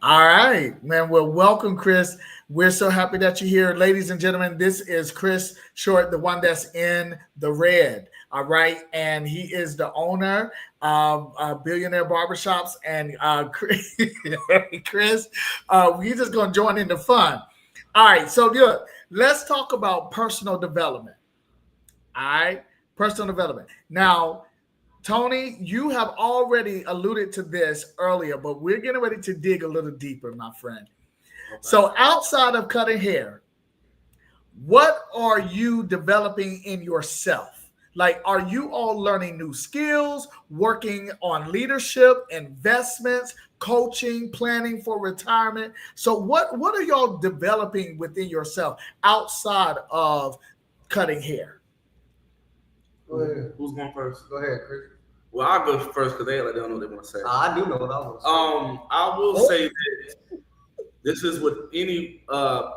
All right, man. Well, welcome, Chris. We're so happy that you're here. Ladies and gentlemen, this is Chris Short, the one that's in the red. All right. And he is the owner of Billionaire Barbershops. And Chris, we're just going to join in the fun. All right. So look, let's talk about personal development. All right. Personal development. Now, Tony, you have already alluded to this earlier, but we're getting ready to dig a little deeper, my friend. Okay. So outside of cutting hair, what are you developing in yourself? Like, are you all learning new skills, working on leadership, investments, coaching, planning for retirement? So what are y'all developing within yourself outside of cutting hair? Go ahead. Who's going first? Go ahead, Chris. Well, I'll go first because they don't know what they want to say. I do know what I want to say. I will say that this is with any I'm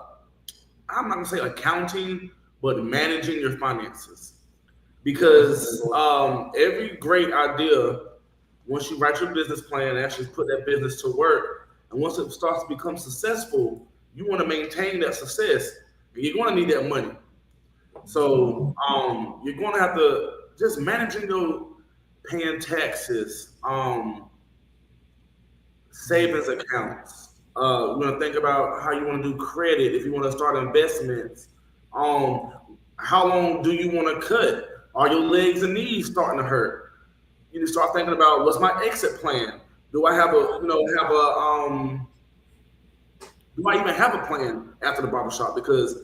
not gonna say accounting, but managing your finances. Because every great idea, once you write your business plan and actually put that business to work, and once it starts to become successful, you want to maintain that success, and you're going to need that money. So you're going to have to just managing your paying taxes, savings accounts. You're going to think about how you want to do credit, if you want to start investments. How long do you want to cut? Are your legs and knees starting to hurt? You need to start thinking about, what's my exit plan? Do I do I even have a plan after the barbershop? Because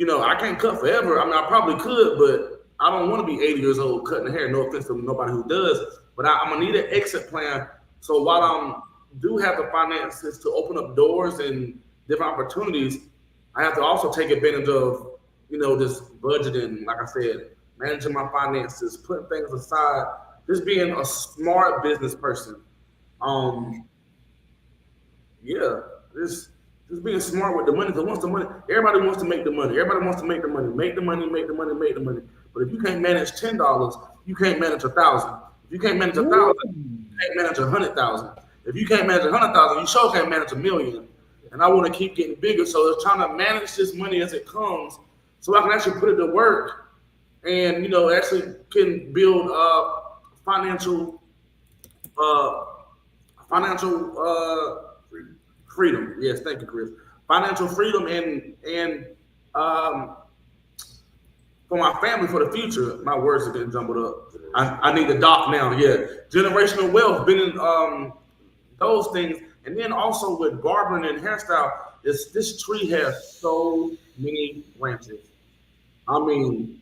I can't cut forever. I mean, I probably could, but I don't want to be 80 years old cutting hair. No offense to nobody who does, but I'm gonna need an exit plan. So while I do have the finances to open up doors and different opportunities, I have to also take advantage of, this budgeting, like I said, managing my finances, putting things aside, just being a smart business person. Yeah, just being smart with the money. Because once the money, everybody wants to make the money. Everybody wants to make the money, make the money, make the money, make the money. But if you can't manage $10, you can't manage 1,000. If you can't manage 1,000, you can't manage 100,000. If you can't manage 100,000, you sure can't manage 1,000,000. And I want to keep getting bigger, so it's trying to manage this money as it comes, so I can actually put it to work, and actually can build financial uh, financial freedom. Yes, thank you, Chris. Financial freedom and um, for my family for the future. My words are getting jumbled up. I need the doc now. Yeah, generational wealth, been in those things, and then also with barbering and hairstyle. This tree has so many branches. I mean,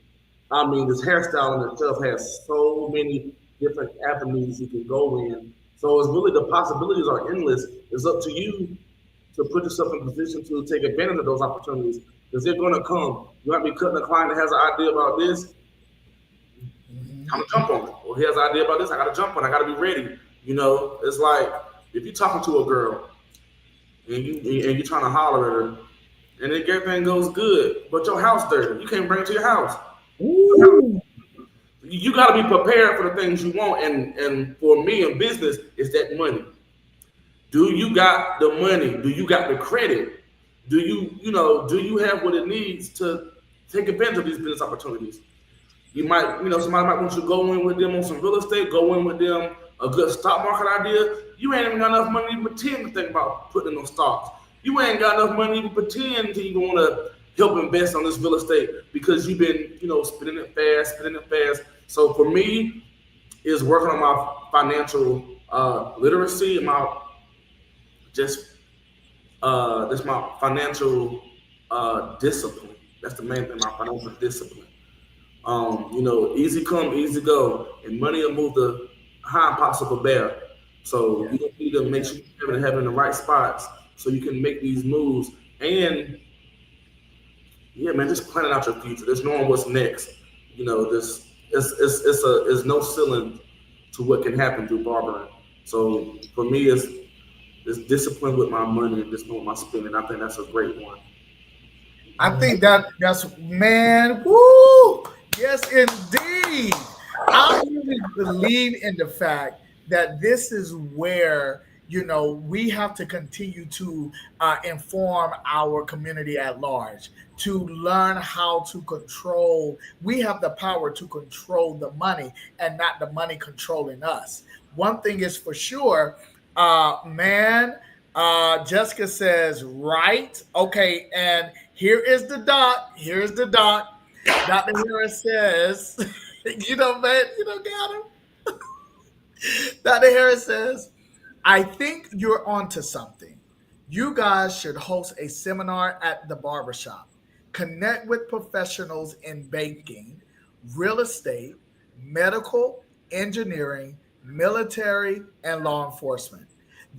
this hairstyle in itself has so many different avenues you can go in. So it's really, the possibilities are endless. It's up to you to put yourself in a position to take advantage of those opportunities, because they're going to come. You might be cutting a client that has an idea about this. I'm gonna jump on it. Or he has an idea about this. I got to jump on it. I got to be ready. It's like if you're talking to a girl and you're trying to holler at her, and then everything goes good, but your house dirty. You can't bring it to your house. Ooh. You got to be prepared for the things you want, and for me in business, it's that money. Do you got the money? Do you got the credit? Do you have what it needs to take advantage of these business opportunities? You might, somebody might want you to go in with them on some real estate, go in with them a good stock market idea. You ain't even got enough money to pretend to think about putting in those stocks. You ain't got enough money to pretend to even want to help invest on this real estate, because you've been, spending it fast. So for me, is working on my financial literacy and my just this my financial discipline. That's the main thing, my financial discipline. Easy come, easy go, and money will move the hind parts of a bear. So you need to make sure you're having the right spots so you can make these moves. And yeah, man, just planning out your future. Just knowing what's next. This it's no ceiling to what can happen through barbering. So for me, it's discipline with my money and discipline with my spending. I think that's a great one. I think that's man. Woo! Yes, indeed. I really believe in the fact that this is where we have to continue to inform our community at large, to learn how to control. We have the power to control the money and not the money controlling us. One thing is for sure, man. Jessica says, right. Okay, and here is the dot. Here's the dot. Dr. Harris says, man, got him. Dr. Harris says, I think you're onto something. You guys should host a seminar at the barbershop. Connect with professionals in banking, real estate, medical, engineering, military, and law enforcement.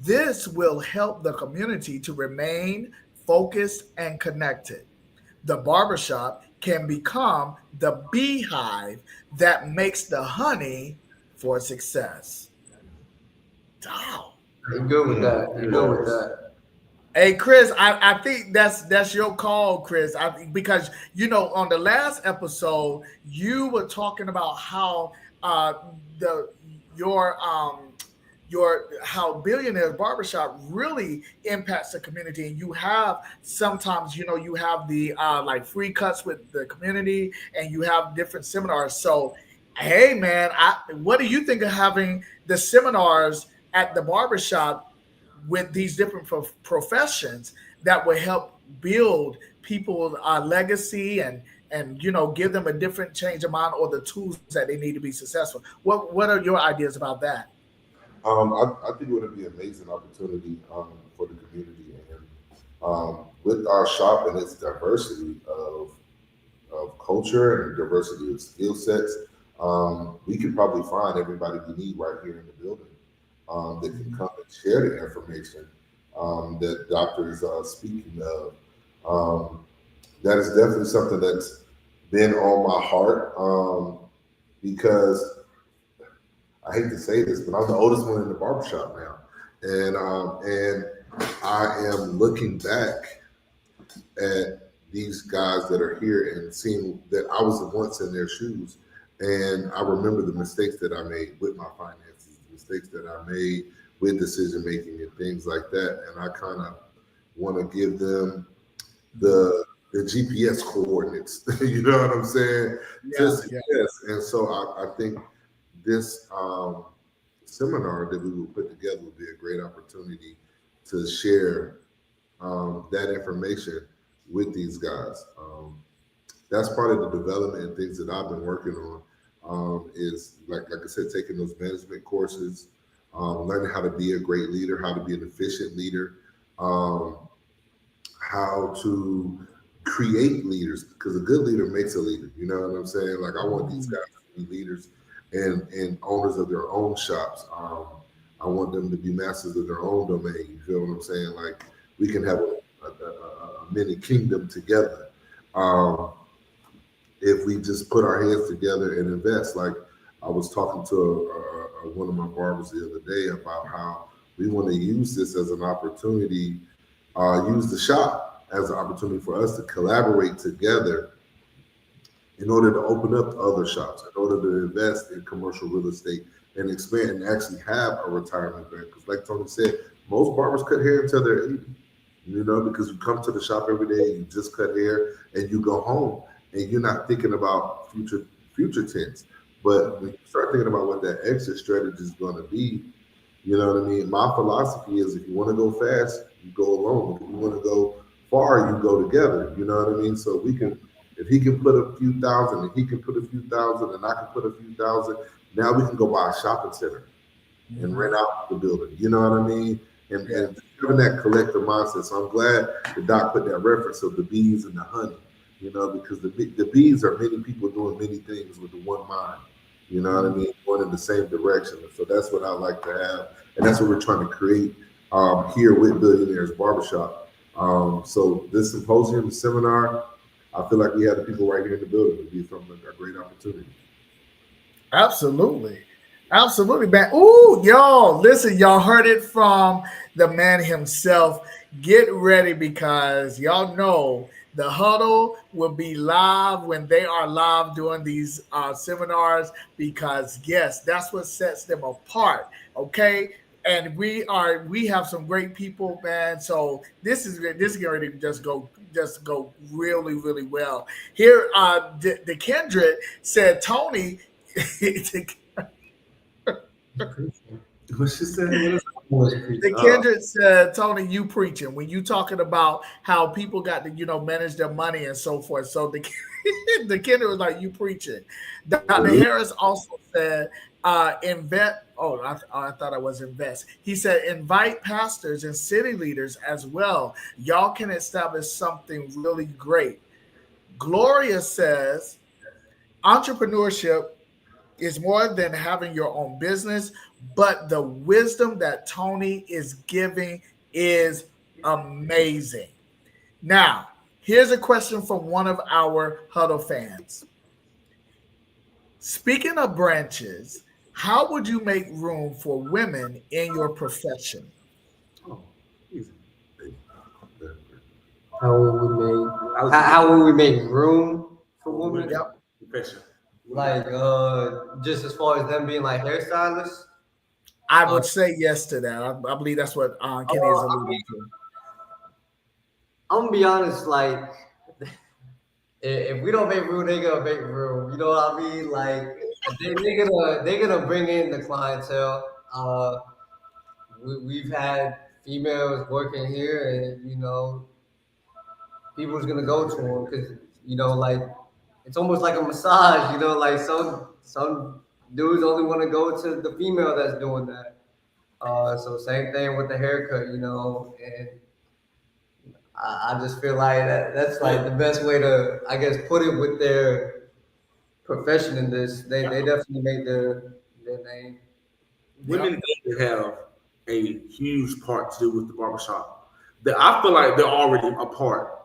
This will help the community to remain focused and connected. The barbershop can become the beehive that makes the honey for success. Wow. You're good with that. You're good with that. Hey Chris, I think that's your call, Chris. Because on the last episode you were talking about how the your how Billionaires Barbershop really impacts the community, and you have sometimes you have the like free cuts with the community, and you have different seminars. So hey man, what do you think of having the seminars at the barbershop with these different professions that will help build people's legacy and give them a different change of mind or the tools that they need to be successful? What are your ideas about that? I think it would be an amazing opportunity for the community, and with our shop and its diversity of culture and diversity of skill sets, we could probably find everybody we need right here in the building that can come and share the information that Doctor is speaking of. That is definitely something that's been on my heart because I hate to say this, but I'm the oldest one in the barbershop now. And I am looking back at these guys that are here and seeing that I was once in their shoes. And I remember the mistakes that I made with my finances, the mistakes that I made with decision making and things like that. And I kind of want to give them the GPS coordinates. You know what I'm saying? Yeah, Just yeah. yes. And so I think this seminar that we will put together will be a great opportunity to share that information with these guys. That's part of the development and things that I've been working on. Is like I said, taking those management courses, learning how to be a great leader, how to be an efficient leader, um, how to create leaders, because a good leader makes a leader. You know what I'm saying? Like I want these Mhm. guys to be leaders and owners of their own shops. I want them to be masters of their own domain. You feel what I'm saying? Like we can have a mini kingdom together. Um, if we just put our heads together and invest. Like I was talking to one of my barbers the other day about how we want to use this as an opportunity, use the shop as an opportunity for us to collaborate together in order to open up other shops, in order to invest in commercial real estate and expand and actually have a retirement bank. Because, like Tony said, most barbers cut hair until they're 80. You know, because you come to the shop every day, you just cut hair, and you go home, and you're not thinking about future tense. But when you start thinking about what that exit strategy is going to be, you know what I mean? My philosophy is if you want to go fast, you go alone. If you want to go far, you go together. You know what I mean? So we can, if he can put a few thousand, and he can put a few thousand, and I can put a few thousand, now we can go buy a shopping center and rent Mhm. out the building. You know what I mean? Yeah. And having that collective mindset. So I'm glad the doc put that reference of the bees and the honey. You know, because the bees are many people doing many things with the one mind. You know what I Mhm. mean? Going in the same direction. So that's what I like to have, and that's what we're trying to create here with Billionaires Barbershop. So this symposium, the seminar, I feel like we have the people right here in the building. It'd be something like a great opportunity. Absolutely. Absolutely, man. Ooh, y'all, listen, y'all heard it from the man himself. Get ready because y'all know the huddle will be live when they are live doing these seminars because yes, that's what sets them apart. Okay. And we have some great people, man. So this is going to just go really, really well. Here, the Kendrick said, Tony, What she said? What is was preaching? the Kendrick said, Tony, you preaching when you talking about how people got to, manage their money and so forth. So the the Kendrick was like, you preaching. Dr. Harris also said, invest. Oh, I thought I was invest. He said, invite pastors and city leaders as well. Y'all can establish something really great. Gloria says, entrepreneurship is more than having your own business, but the wisdom that Tony is giving is amazing. Now, here's a question from one of our Huddle fans. Speaking of branches, how would you make room for women in your profession? Oh, easy. How will we make how will we make room for women? Yep. Profession. Like just as far as them being like hairstylists. I Uh, would say yes to that. I believe that's what Kenny is I mean, alluding to. I'm gonna be honest, like if we don't make room, they gonna make room. You know what I mean? Like they gonna bring in the clientele. We've had females working here, and people's gonna go to them because like it's almost like a massage. Like some dudes only want to go to the female that's doing that. So same thing with the haircut, and I just feel like that's like the best way to, I guess, put it with their profession in this. They definitely make their name. Yep. Women definitely have a huge part to do with the barbershop. That I feel like they're already a part.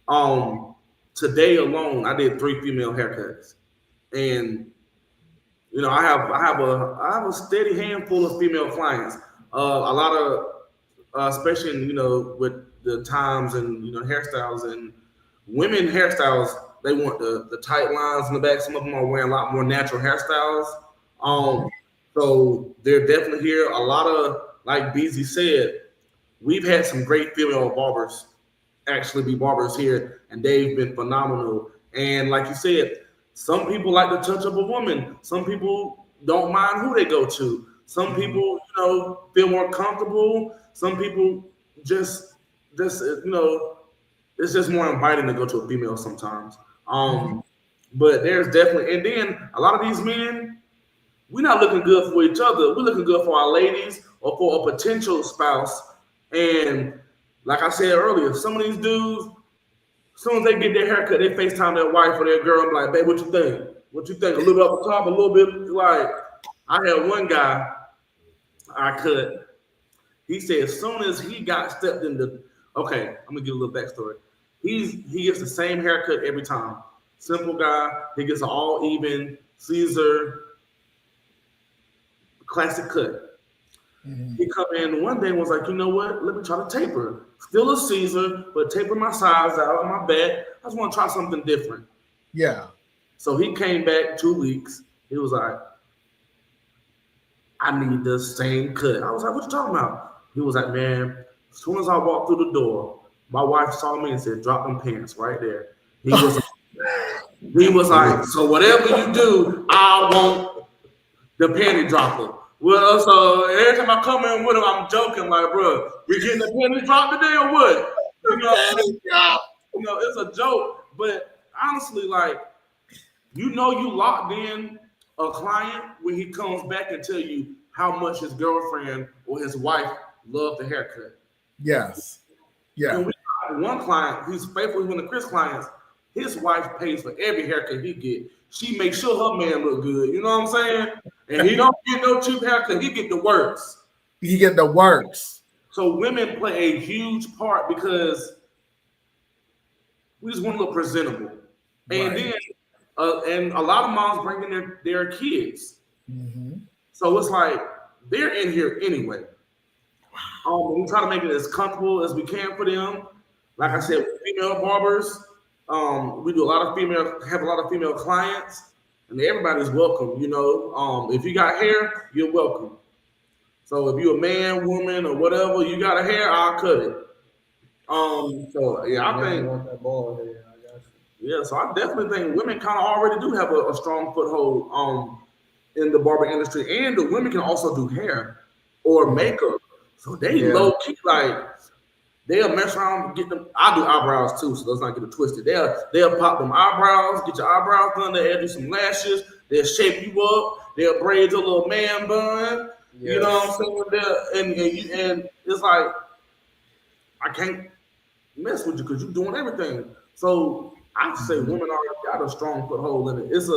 Um, Today alone, I did 3 female haircuts, and I have a steady handful of female clients. A lot of especially in, with the times and hairstyles and women hairstyles. They want the tight lines in the back. Some of them are wearing a lot more natural hairstyles. So they're definitely here. A lot of, like BZ said, we've had some great female barbers actually be barbers here, and they've been phenomenal. And like you said, some people like the touch of a woman. Some people don't mind who they go to. Some people, feel more comfortable. Some people just it's just more inviting to go to a female sometimes. But there's definitely, and then a lot of these men, we're not looking good for each other. We're looking good for our ladies or for a potential spouse. And like I said earlier, some of these dudes, as soon as they get their haircut, they FaceTime their wife or their girl and be like, babe, what you think? What you think? A little bit up the top, a little bit like, I had one guy I cut. He said as soon as he got stepped into, okay, I'm gonna give a little backstory. He gets the same haircut every time. Simple guy. He gets an all even Caesar classic cut. He come in one day and was like, you know what? Let me try to taper. Still a Caesar, but taper my sides out of my back. I just want to try something different. Yeah. So he came back 2 weeks. He was like, I need the same cut. I was like, what you talking about? He was like, man, as soon as I walked through the door, my wife saw me and said, drop them pants right there. He was like, so whatever you do, I want the panty dropper. Well, so every time I come in with him, I'm joking like, bro, we getting the panty drop today or what? It's a joke. But honestly, like, you locked in a client when he comes back and tell you how much his girlfriend or his wife loved the haircut. Yes. Yeah. And we got one client who's faithful, one of the Chris clients. His wife pays for every haircut he get. She makes sure her man look good. You know what I'm saying? And he don't get no cheap haircut. He get the works. He get the works. So women play a huge part because we just want to look presentable. And then, and a lot of moms bring in their kids. So it's like they're in here anyway. We try to make it as comfortable as we can for them. Like I said, female barbers. We do have a lot of female clients, and everybody's welcome. If you got hair, you're welcome. So if you're a man, woman, or whatever, you got a hair, I'll cut it. So yeah, I think. Want that ball hair, I got you. Yeah, so I definitely think women kind of already do have a strong foothold in the barber industry, and the women can also do hair or makeup. So they low key like. They'll mess around, get them. I do eyebrows too, so let's not get it twisted. They'll pop them eyebrows, get your eyebrows done. They'll do some lashes. They'll shape you up. They'll braid your little man bun. Yes. You know what I'm saying? And it's like I can't mess with you because you're doing everything. So I say women already got a strong foothold in it. It's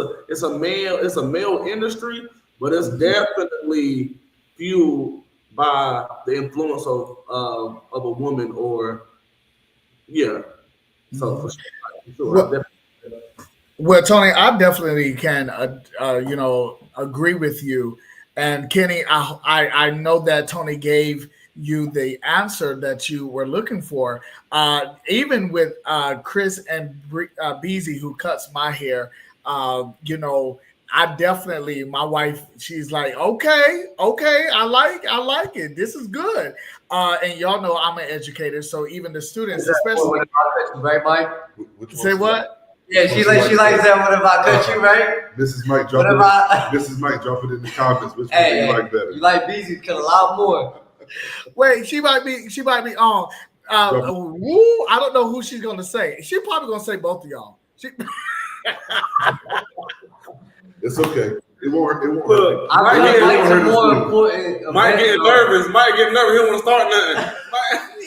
a male industry, but it's definitely fueled by the influence of a woman or so for sure. Well, Tony, I definitely can agree with you. And Kenny, I know that Tony gave you the answer that you were looking for. Even with Chris and Beezy, who cuts my hair, I definitely, my wife, she's like, okay, I like it. This is good. And y'all know I'm an educator, so even the students, especially, right, Mike? Say what? Yeah, she likes that. What if I cut you, right? Mrs. Mike, drop it in the comments. Which one you like better? You like Beezy cut a lot more. Wait, she might be on. I don't know who she's gonna say. She's probably gonna say both of y'all. It's okay. It won't hurt. Look, Mike getting nervous. He don't want to start nothing.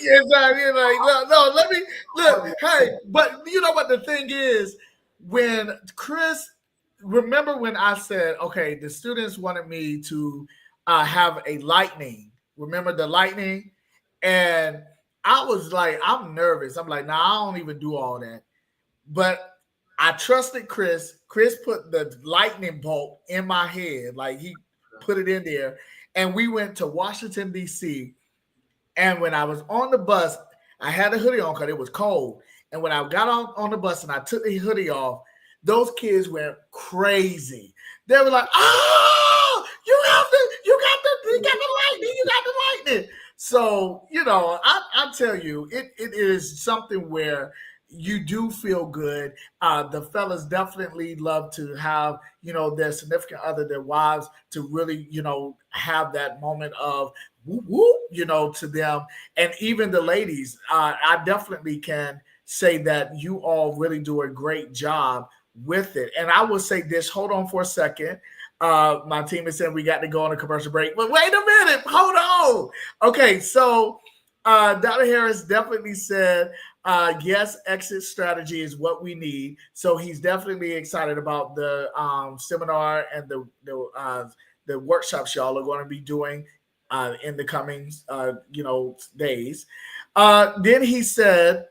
Exactly. Like, no, let me look. Hey, but you know what the thing is? When Chris, remember when I said, okay, the students wanted me to have a lightning. Remember the lightning? And I was like, I'm nervous. I'm like, I don't even do all that. But I trusted Chris. Chris put the lightning bolt in my head. Like he put it in there. And we went to Washington, D.C. And when I was on the bus, I had a hoodie on because it was cold. And when I got on the bus and I took the hoodie off, those kids went crazy. They were like, "Oh, you got the lightning. So, I tell you, it is something where you do feel good. The fellas definitely love to have, their significant other, their wives, to really, have that moment of whoop, whoop, to them. And even the ladies, I definitely can say that you all really do a great job with it. And I will say this, hold on for a second. My team is saying we got to go on a commercial break, but wait a minute, hold on. Okay, so Dr. Harris definitely said, yes, exit strategy is what we need. So he's definitely excited about the seminar and the workshops y'all are going to be doing in the coming days. Then he said,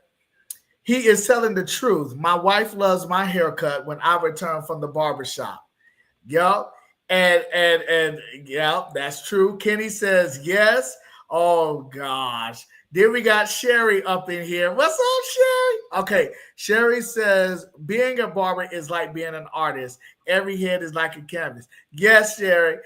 he is telling the truth. My wife loves my haircut when I return from the barbershop. Yup. And yeah, that's true. Kenny says yes. Oh gosh. Then we got Sherry up in here. What's up, Sherry? Okay. Sherry says being a barber is like being an artist. Every head is like a canvas. Yes, Sherry.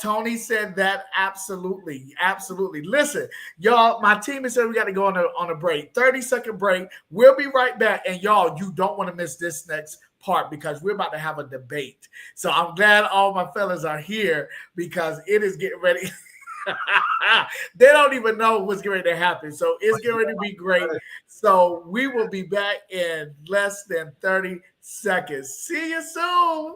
Tony said that absolutely. Absolutely. Listen, y'all, my team has said we got to go on a break. 30-second break. We'll be right back. And y'all, you don't want to miss this next part because we're about to have a debate. So I'm glad all my fellas are here because it is getting ready. They don't even know what's getting ready to happen. So it's getting ready to be great. So we will be back in less than 30 seconds. See you soon.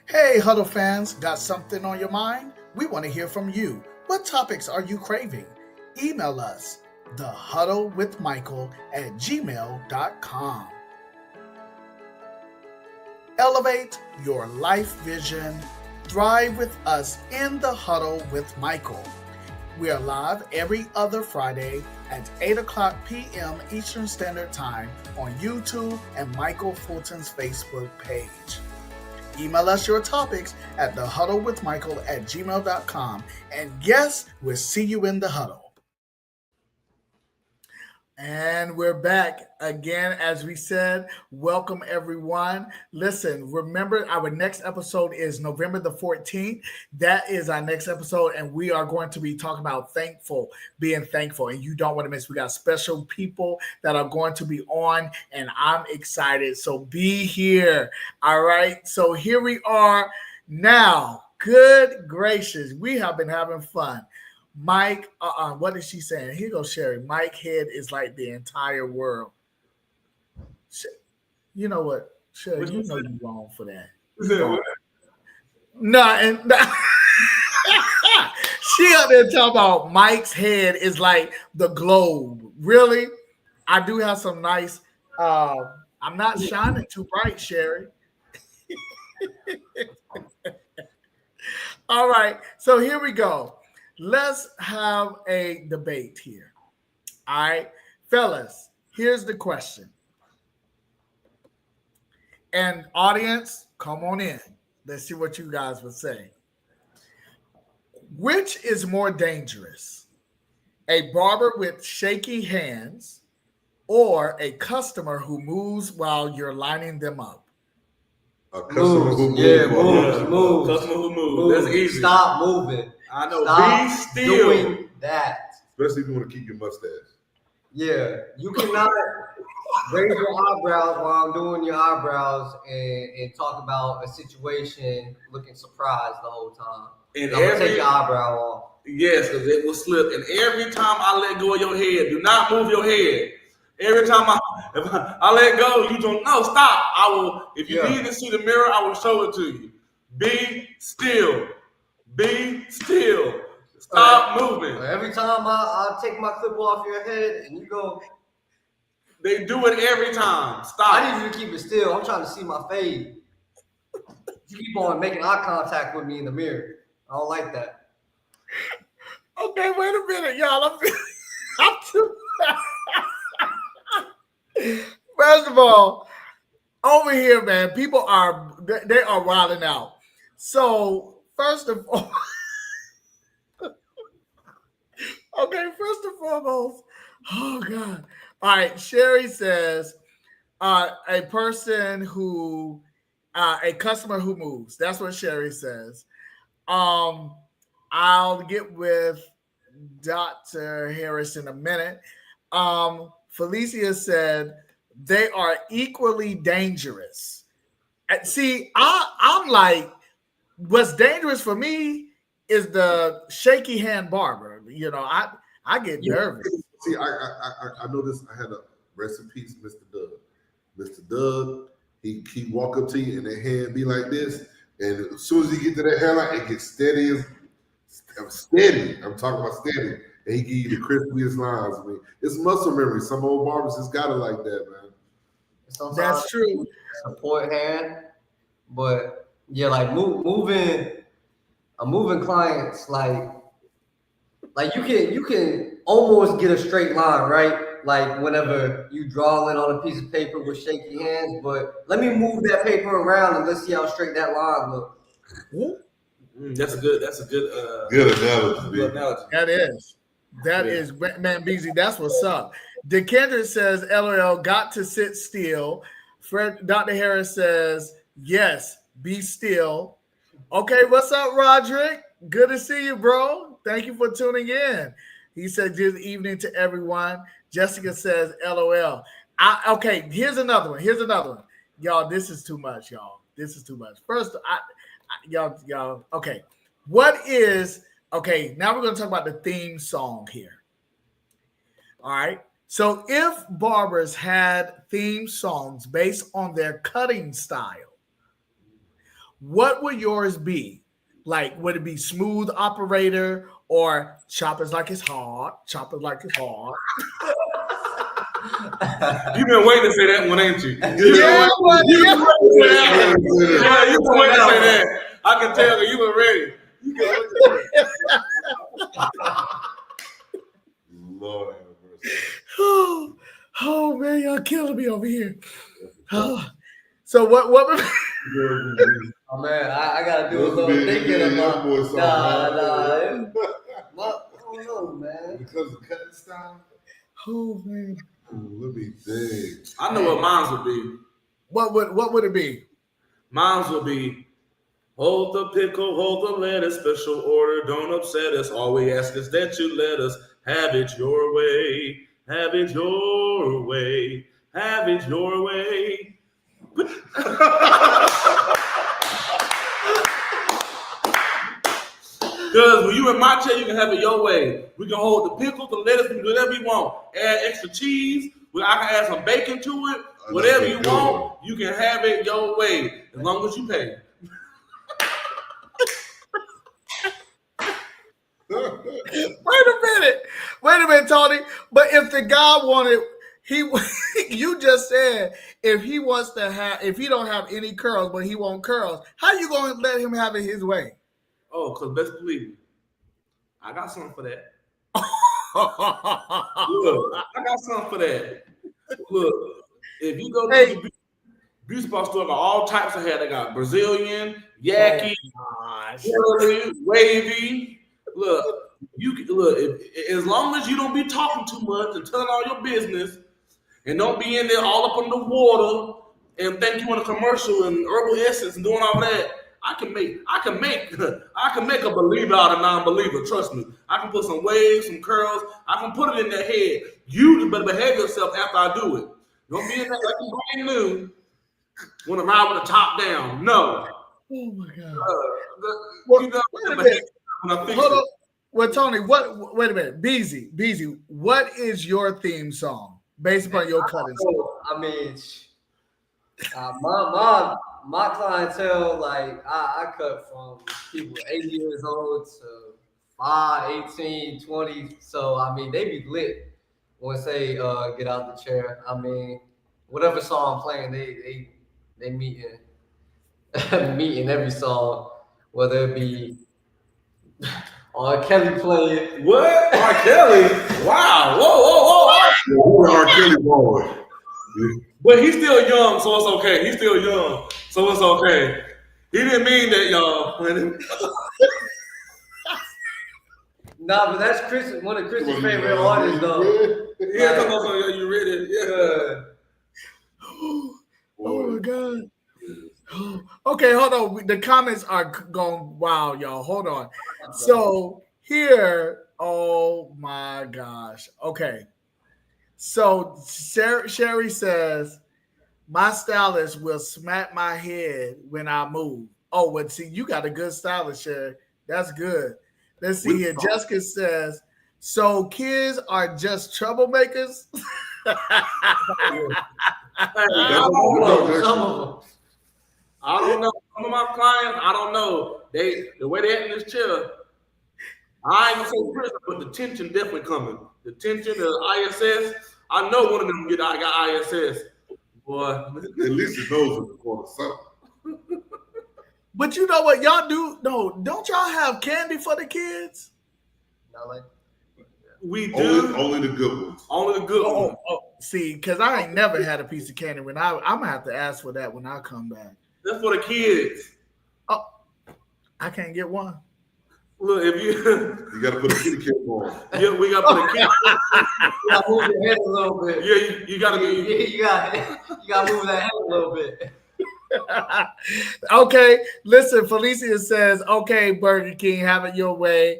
Hey, Huddle fans, got something on your mind? We want to hear from you. What topics are you craving? Email us, thehuddlewithmichael@gmail.com. Elevate your life vision. Thrive with us in the Huddle with Michael. We are live every other Friday at 8 o'clock p.m. Eastern Standard Time on YouTube and Michael Fulton's Facebook page. Email us your topics at thehuddlewithmichael@gmail.com. And yes, we'll see you in the huddle. And we're back again. As we said, welcome everyone. Listen, remember our next episode is November the 14th. That is our next episode. And we are going to be talking about being thankful. And you don't want to miss. We got special people that are going to be on and I'm excited. So be here. All right. So here we are now. Good gracious. We have been having fun. Mike, what is she saying? Here goes Sherry. Mike head is like the entire world. You know what, Sherry? You know you're wrong for that. No, she up there talking about Mike's head is like the globe. Really? I do have some nice. I'm not shining too bright, Sherry. All right, so here we go. Let's have a debate here. All right, fellas, here's the question. And audience, come on in. Let's see what you guys would say. Which is more dangerous? A barber with shaky hands or a customer who moves while you're lining them up? A customer who moves. Yeah, moves. Customer who moves. That's easy. Stop moving. I know. Stop Be still. doing that. Especially if you want to keep your mustache. Yeah, you cannot raise your eyebrows while I'm doing your eyebrows and talk about a situation looking surprised the whole time. And I'm gonna take your eyebrow off. Yes, because it will slip. And every time I let go of your head, do not move your head. Every time I let go, you don't know. Stop. I will. If you need to see the mirror, I will show it to you. Be still. Be still. Stop moving. Every time I take my clip off your head and you go. They do it every time. Stop. I need you to keep it still. I'm trying to see my fade. You keep on making eye contact with me in the mirror. I don't like that. Okay, wait a minute, y'all. I'm too. First of all, over here, man, people are wilding out. So first of all, Okay, first and foremost, oh God. All right, Sherry says a person who a customer who moves. That's what Sherry says. Um, I'll get with Dr. Harris in a minute. Felicia said they are equally dangerous. See, I'm like, what's dangerous for me is the shaky hand barber. You know, I get nervous. See, I know this. I had a rest in peace, Mr. Doug. Mr. Doug, he walk up to you and that hand be like this, and as soon as he get to that hairline, it gets steady as steady. I'm talking about steady, and he give you the crispiest lines. I mean, it's muscle memory. Some old barbers just got it like that, man. Sometimes That's true. Support hand, but yeah, like moving clients, like you can almost get a straight line, right? Like whenever you draw in on a piece of paper with shaky hands, but let me move that paper around and let's see how straight that line looks. That's a good Good analogy. good analogy. That is, man, Beezy, that's what's up. DeKendra says, LOL, got to sit still. Dr. Harris says, yes, be still. Okay, what's up, Roderick? Good to see you, bro. Thank you for tuning in. He said, good evening to everyone. Jessica says, LOL. Okay, here's another one. Y'all, this is too much, y'all. This is too much. First, y'all, okay. Now we're going to talk about the theme song here. All right. So if barbers had theme songs based on their cutting style, what would yours be? Like, would it be Smooth Operator or Choppers Like It's Hard? Choppers Like It's Hard. You've been waiting to say that one, ain't you? You've been waiting to say that. I can tell that you were ready. Lord have mercy. Oh man, y'all killing me over here. So what would Oh man, I gotta do a little thinking about. I don't know, man. Because of cutting style. Oh man. Let me think. I know what mine would be. What would it be? Mine would be hold the pickle, hold the lettuce, special order, don't upset us. All we ask is that you let us have it your way. Have it your way. Have it your way. Because when you in my chair, you can have it your way. We can hold the pickles, the lettuce, we can do whatever you want. Add extra cheese. I can add some bacon to it. Whatever you want, you can have it your way. As long as you pay. Wait a minute, Tony. But if the guy wanted, you just said if he don't have any curls, but he wants curls, how you gonna let him have it his way? Oh, because best believe me, I got something for that. Look, I got something for that. Look, if you go to the beauty spot store, got all types of hair. They got Brazilian, yaki, curly, wavy. Look, as long as you don't be talking too much and telling all your business, and don't be in there all up on the water and think you want a commercial and herbal essence and doing all that. I can make a believer out of non-believer. Trust me. I can put some waves, some curls. I can put it in their head. You just better behave yourself after I do it. Don't be in there like you brand new. Want to ride with the top down? No. Oh my God. Wait a minute. Hold on. Well, Tony, wait a minute. Beezy, what is your theme song based upon your cutting style? I mean, my clientele, like I cut from people 80 years old to 5, 18, 20. So I mean, they be lit when say get out the chair. I mean, whatever song I'm playing, they meeting meeting every song, whether it be R. Kelly playing. What? R. Kelly? Wow. Whoa. R. Kelly boy. But he's still young, so it's okay. He's still young, so it's okay. He didn't mean that, y'all. Nah, but that's one of Chris's favorite artists, though. Yeah, come on, you read it? Yeah. Oh my God. Okay, hold on. The comments are going wild, y'all. Hold on. So here, oh my gosh. Okay. So Sherry says, my stylist will smack my head when I move. Oh, but see, you got a good stylist, Sherry. That's good. Let's see here. Jessica says, so kids are just troublemakers? Some of them. I don't know. Some of my clients, I don't know. The way they act in this chair, I ain't gonna say prison, but the tension definitely coming. The tension, the ISS. I know one of them got ISS. Boy, At least it knows in the corner something. But you know what y'all do? No, don't y'all have candy for the kids? Not like we do. Only the good ones. Only the good ones. See, because I ain't never had a piece of candy. I'm gonna have to ask for that when I come back. That's for the kids. Oh, I can't get one. Look, if you gotta put a kitty cat on. Yeah, we gotta put a kitty. You gotta move your head a little bit. Yeah, you gotta be. You gotta move that head a little bit. Okay, listen, Felicia says, okay, Burger King, have it your way.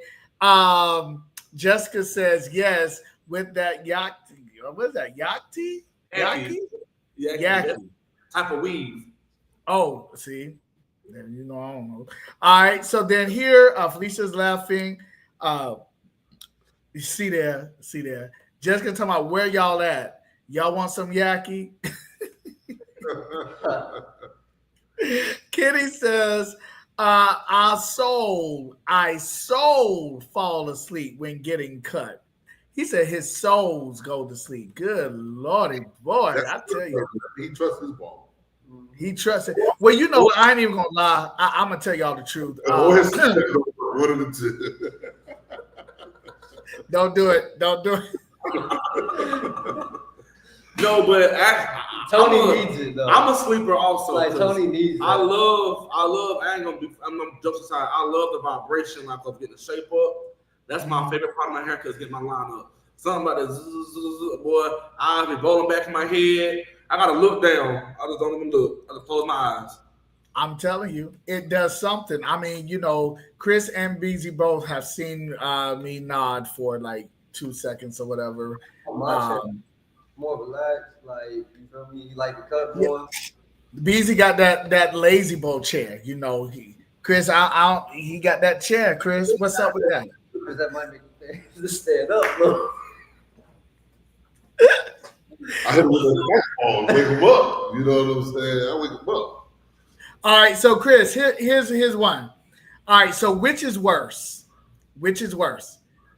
Jessica says, yes, with that yakti. What is that? Yakti? Yaki? Yaki. Type of weave. Oh, see. You know, I don't know. All right, so then here, Felicia's laughing. You see there. Jessica talking about where y'all at. Y'all want some yaki? Kitty says, I soul fall asleep when getting cut. He said his souls go to sleep. Good Lordy, boy, I tell you. He trusts his ball. He trusts it. Well, you know, I ain't even gonna lie. I'm gonna tell y'all the truth. One of the two. Don't do it. No, but Tony needs it though. I'm a sleeper also. Like Tony needs it. I love. I'm gonna joke aside. I love the vibration, like of getting the shape up. That's my favorite part of my haircut is getting my line up. Something about this, boy. I be rolling back in my head. I gotta look down. I just don't even look. I just close my eyes. I'm telling you, it does something. I mean, you know, Chris and BZ both have seen me nod for like 2 seconds or whatever. More relaxed, like you feel me? You like the cut more. BZ got that lazy boy chair, you know. Chris, he got that chair. Chris, what's up with that? Because that might make you stand up, bro. I hit him with a ball, wake him up. You know what I'm saying? I wake him up. All right, so Chris, here's one. All right, so which is worse?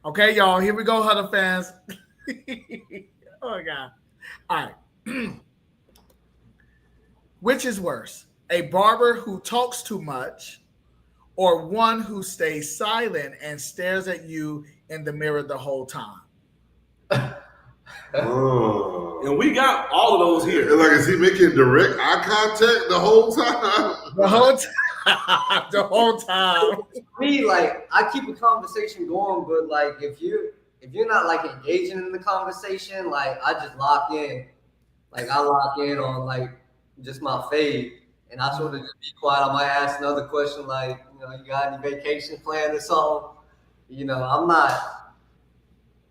Okay, y'all, here we go, Huddle fans. Oh my God. All right. Which is worse? A barber who talks too much or one who stays silent and stares at you in the mirror the whole time? And we got all of those here. Like, is he making direct eye contact the whole time? The whole time. Me, like, I keep a conversation going, but like if you're not like engaging in the conversation, like I just lock in. Like I lock in on like just my fade. And I sort of just be quiet. I might ask another question like, you know, you got any vacation planned or something? You know,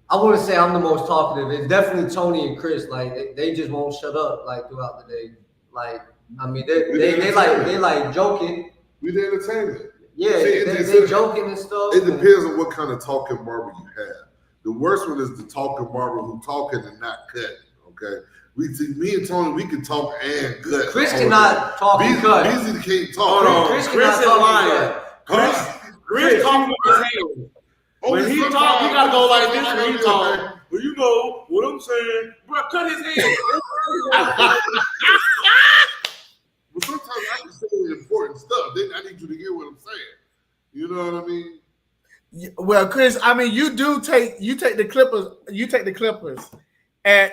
I wouldn't say I'm the most talkative. It's definitely Tony and Chris. Like they just won't shut up like throughout the day. Like I mean they like joking. We the entertainment. Yeah, they joking and stuff. It depends on what kind of talking barber you have. The worst one is the talking barber who talking and not cut. Okay. Me and Tony, we can talk and cut. Chris cannot talk and cut. Beasley can't talk. Hold on. Chris is lying. Chris talking with his hands. When he talk, he gotta go like this when he talk. Well, you know what I'm saying. Bro, cut his hands. But sometimes I can say important stuff. Then I need you to hear what I'm saying. You know what I mean? Well, Chris, I mean, you take the Clippers, and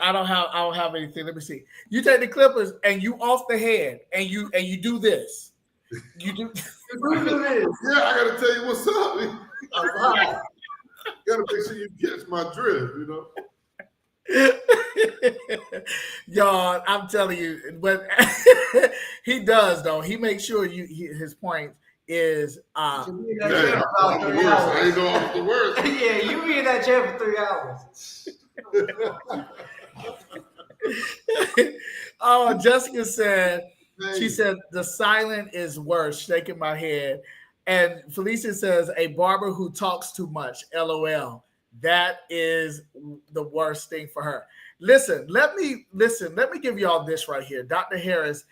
I don't have anything. Let me see. You take the Clippers and you off the head and you do this. You do. Yeah, I gotta tell you what's up. gotta make sure you catch my drift, you know. Y'all, I'm telling you, but he does though. He makes sure his point is You be in that Hey, chair for I'm about the 3 worst. I hours. ain't know I was the worst. Yeah, you be in that chair for 3 hours. oh, Jessica said, she Hey, said, the silent is worse, shaking my head. And Felicia says, a barber who talks too much, LOL. That is the worst thing for her. Let me give y'all this right here. Dr. Harris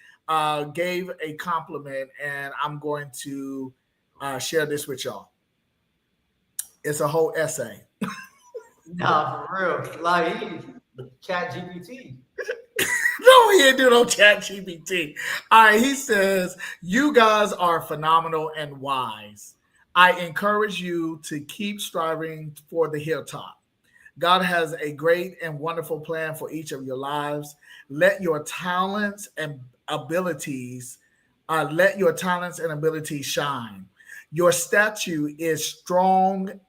gave a compliment, and I'm going to share this with y'all. It's a whole essay. Nah, for real. Like, he chat GPT. No, he ain't do no chat GPT. All right, he says, you guys are phenomenal and wise. I encourage you to keep striving for the hilltop. God has a great and wonderful plan for each of your lives. Let your talents and abilities, shine. Your statue is strong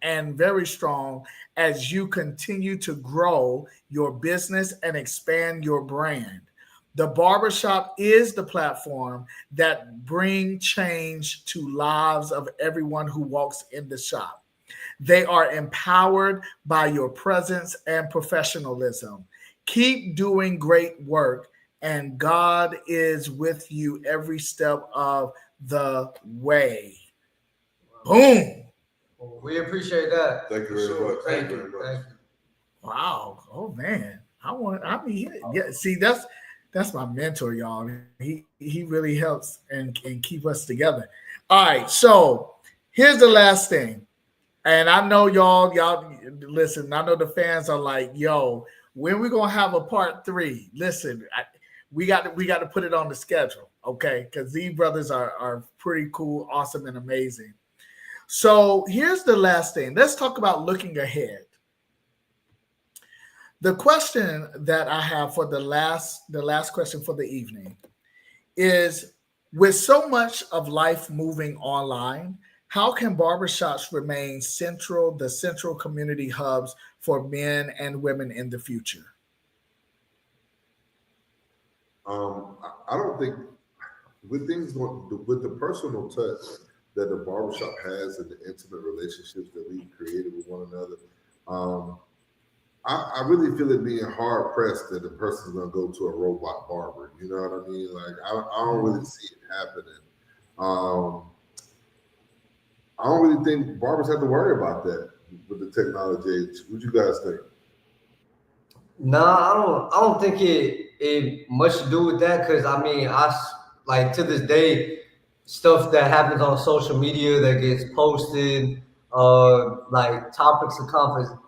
and very strong as you continue to grow your business and expand your brand. The barbershop is the platform that bring change to lives of everyone who walks in the shop. They are empowered by your presence and professionalism. Keep doing great work, and God is with you every step of the way. Boom. Well, we appreciate that. thank you very much. Thank very you. much. Thank you. Wow. Oh man. Yeah, see, that's my mentor, y'all. He really helps and keep us together. All right. So here's the last thing. And I know y'all listen, I know the fans are like, yo, when we gonna have a part 3? Listen, we got to put it on the schedule, okay? Because these brothers are pretty cool, awesome, and amazing. So here's the last thing. Let's talk about looking ahead. The question that I have for the last question for the evening is, with so much of life moving online, how can barbershops remain the central community hubs for men and women in the future? I don't think with things with the personal touch that the barbershop has and the intimate relationships that we've created with one another. I really feel it being hard pressed that the person's gonna go to a robot barber. You know what I mean? Like I don't really see it happening. I don't really think barbers have to worry about that with the technology age. What you guys think? Nah, I don't think it much to do with that, because I mean, like to this day, stuff that happens on social media that gets posted, like topics of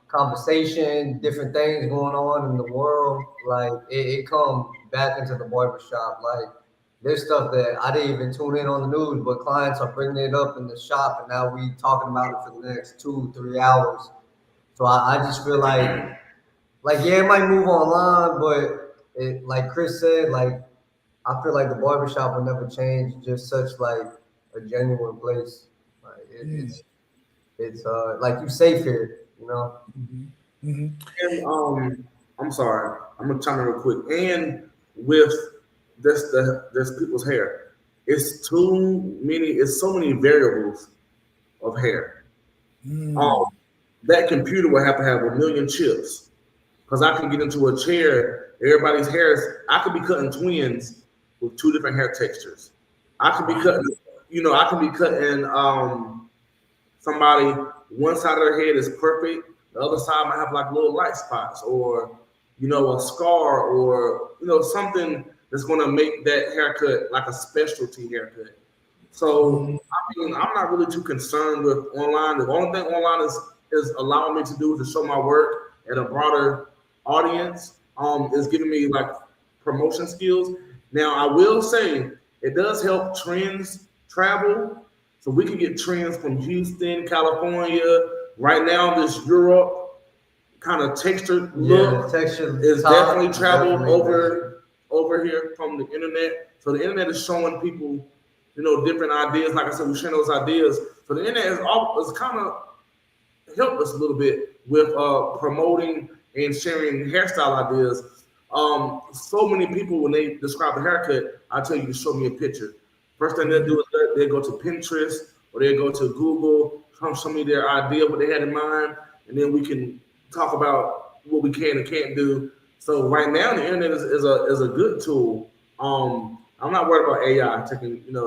conversation, different things going on in the world, like it come back into the barbershop. Like, there's stuff that I didn't even tune in on the news, but clients are bringing it up in the shop, and now we talking about it for the next 2-3 hours. So I just feel like, yeah, it might move online, but like Chris said, like, I feel like the barbershop will never change. Just such like a genuine place. Like it's like you safe here, you know. Mm-hmm. Mm-hmm. And I'm sorry, I'm gonna chime in real quick. And with this people's hair, it's too many. It's so many variables of hair. Um, that computer will have to have a million chips, because I can get into a chair. Everybody's hair is. I could be cutting twins with 2 different hair textures. I could be cutting. I can be cutting somebody. One side of their head is perfect. The other side might have like little light spots, or a scar, or something that's going to make that haircut like a specialty haircut. So I mean, I'm not really too concerned with online. The only thing online is allowing me to do is to show my work at a broader audience. Is giving me like promotion skills. Now I will say it does help trends travel. So we can get trends from Houston, California. Right now, this Europe kind of textured look is definitely traveled over here from the internet. So the internet is showing people, different ideas. Like I said, we share those ideas. So the internet is kind of helped us a little bit with promoting and sharing hairstyle ideas. So many people, when they describe a haircut, I tell you to show me a picture. First thing they'll do is they go to Pinterest or they go to Google, come show me their idea, what they had in mind, and then we can talk about what we can and can't do. So right now, the internet is a good tool. I'm not worried about AI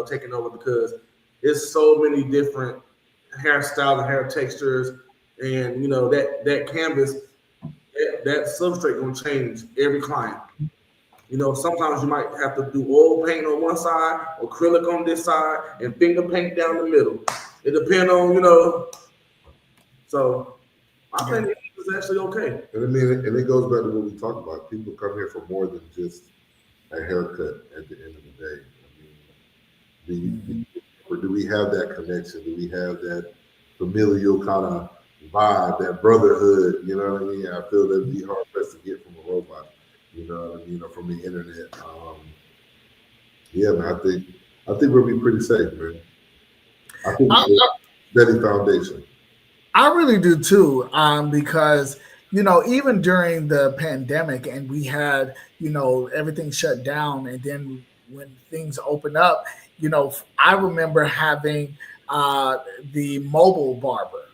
taking over because it's so many different hairstyles and hair textures, and that canvas, that substrate gonna change every client. Sometimes you might have to do oil paint on one side, acrylic on this side, and finger paint down the middle. It depends on. So I think it's actually okay. And I mean, and it goes back to what we talked about. People come here for more than just a haircut at the end of the day. I mean, or do we have that connection? Do we have that familial kind of vibe, that brotherhood? You know what I mean? I feel that'd be hard pressed to get from a robot. You know what I mean? Or from the internet. Yeah, man. I think we'll be pretty safe, man. I think steady foundation. I really do too, because even during the pandemic, and we had everything shut down, and then when things opened up, I remember having the mobile barber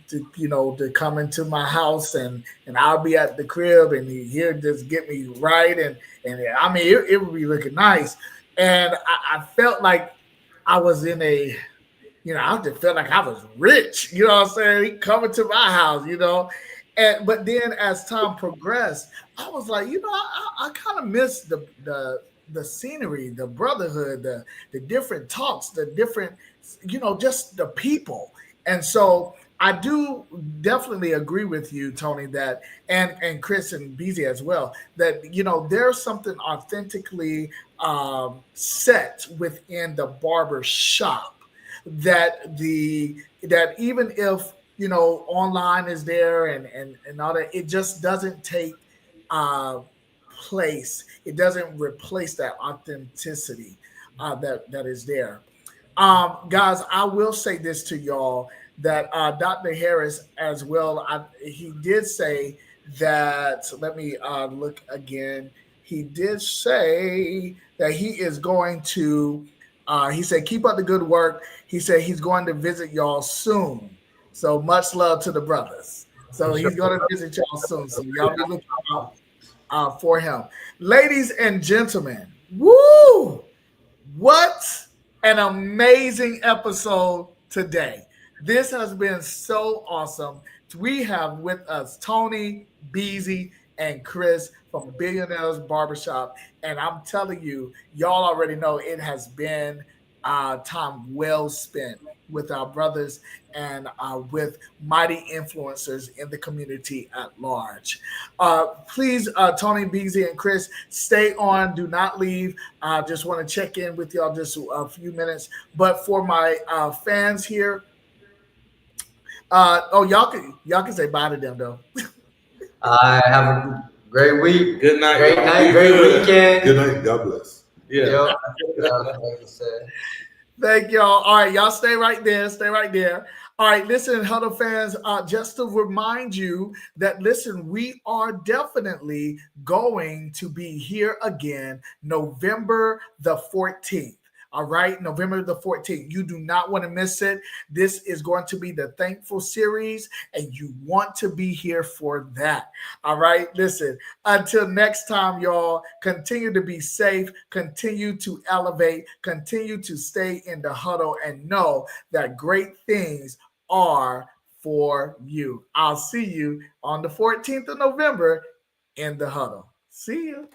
to come into my house, and I'll be at the crib, and he'll just get me right, and I mean it would be looking nice, and I felt like I was in a I just felt like I was rich, what I'm saying? He coming to my house, but then as time progressed, I was like, I kind of miss the scenery, the brotherhood, the different talks, the different, just the people. And so I do definitely agree with you, Tony, that and Chris and BZ as well, that there's something authentically set within the barber shop that even if online is there and all that, it just doesn't take place. It doesn't replace that authenticity that is there. Guys, I will say this to y'all that Dr. Harris as well. He did say that. Let me look again. He did say that he is going to. He said, "Keep up the good work." He said he's going to visit y'all soon. So much love to the brothers. So he's going to visit y'all soon. So y'all be looking out for him, ladies and gentlemen. Woo! What an amazing episode today. This has been so awesome. We have with us Tony, Beezy, and Chris from Billionaires Barbershop. And I'm telling you, y'all already know it has been time well spent with our brothers and with mighty influencers in the community at large. Please, Tony, Beezy, and Chris, stay on. Do not leave. I just want to check in with y'all just a few minutes. But for my fans here, y'all can say bye to them though. I have a great week. Good night. Great night. Great weekend. Good night. God bless. Yeah. Like you said. Thank y'all. All right, y'all stay right there. Stay right there. All right, listen, Huddle fans, just to remind you that, listen, we are definitely going to be here again November the 14th. All right, November the 14th. You do not want to miss it. This is going to be the Thankful series, and you want to be here for that. All right, listen, until next time, y'all, continue to be safe, continue to elevate, continue to stay in the huddle, and know that great things are for you. I'll see you on the 14th of November in the huddle. See you.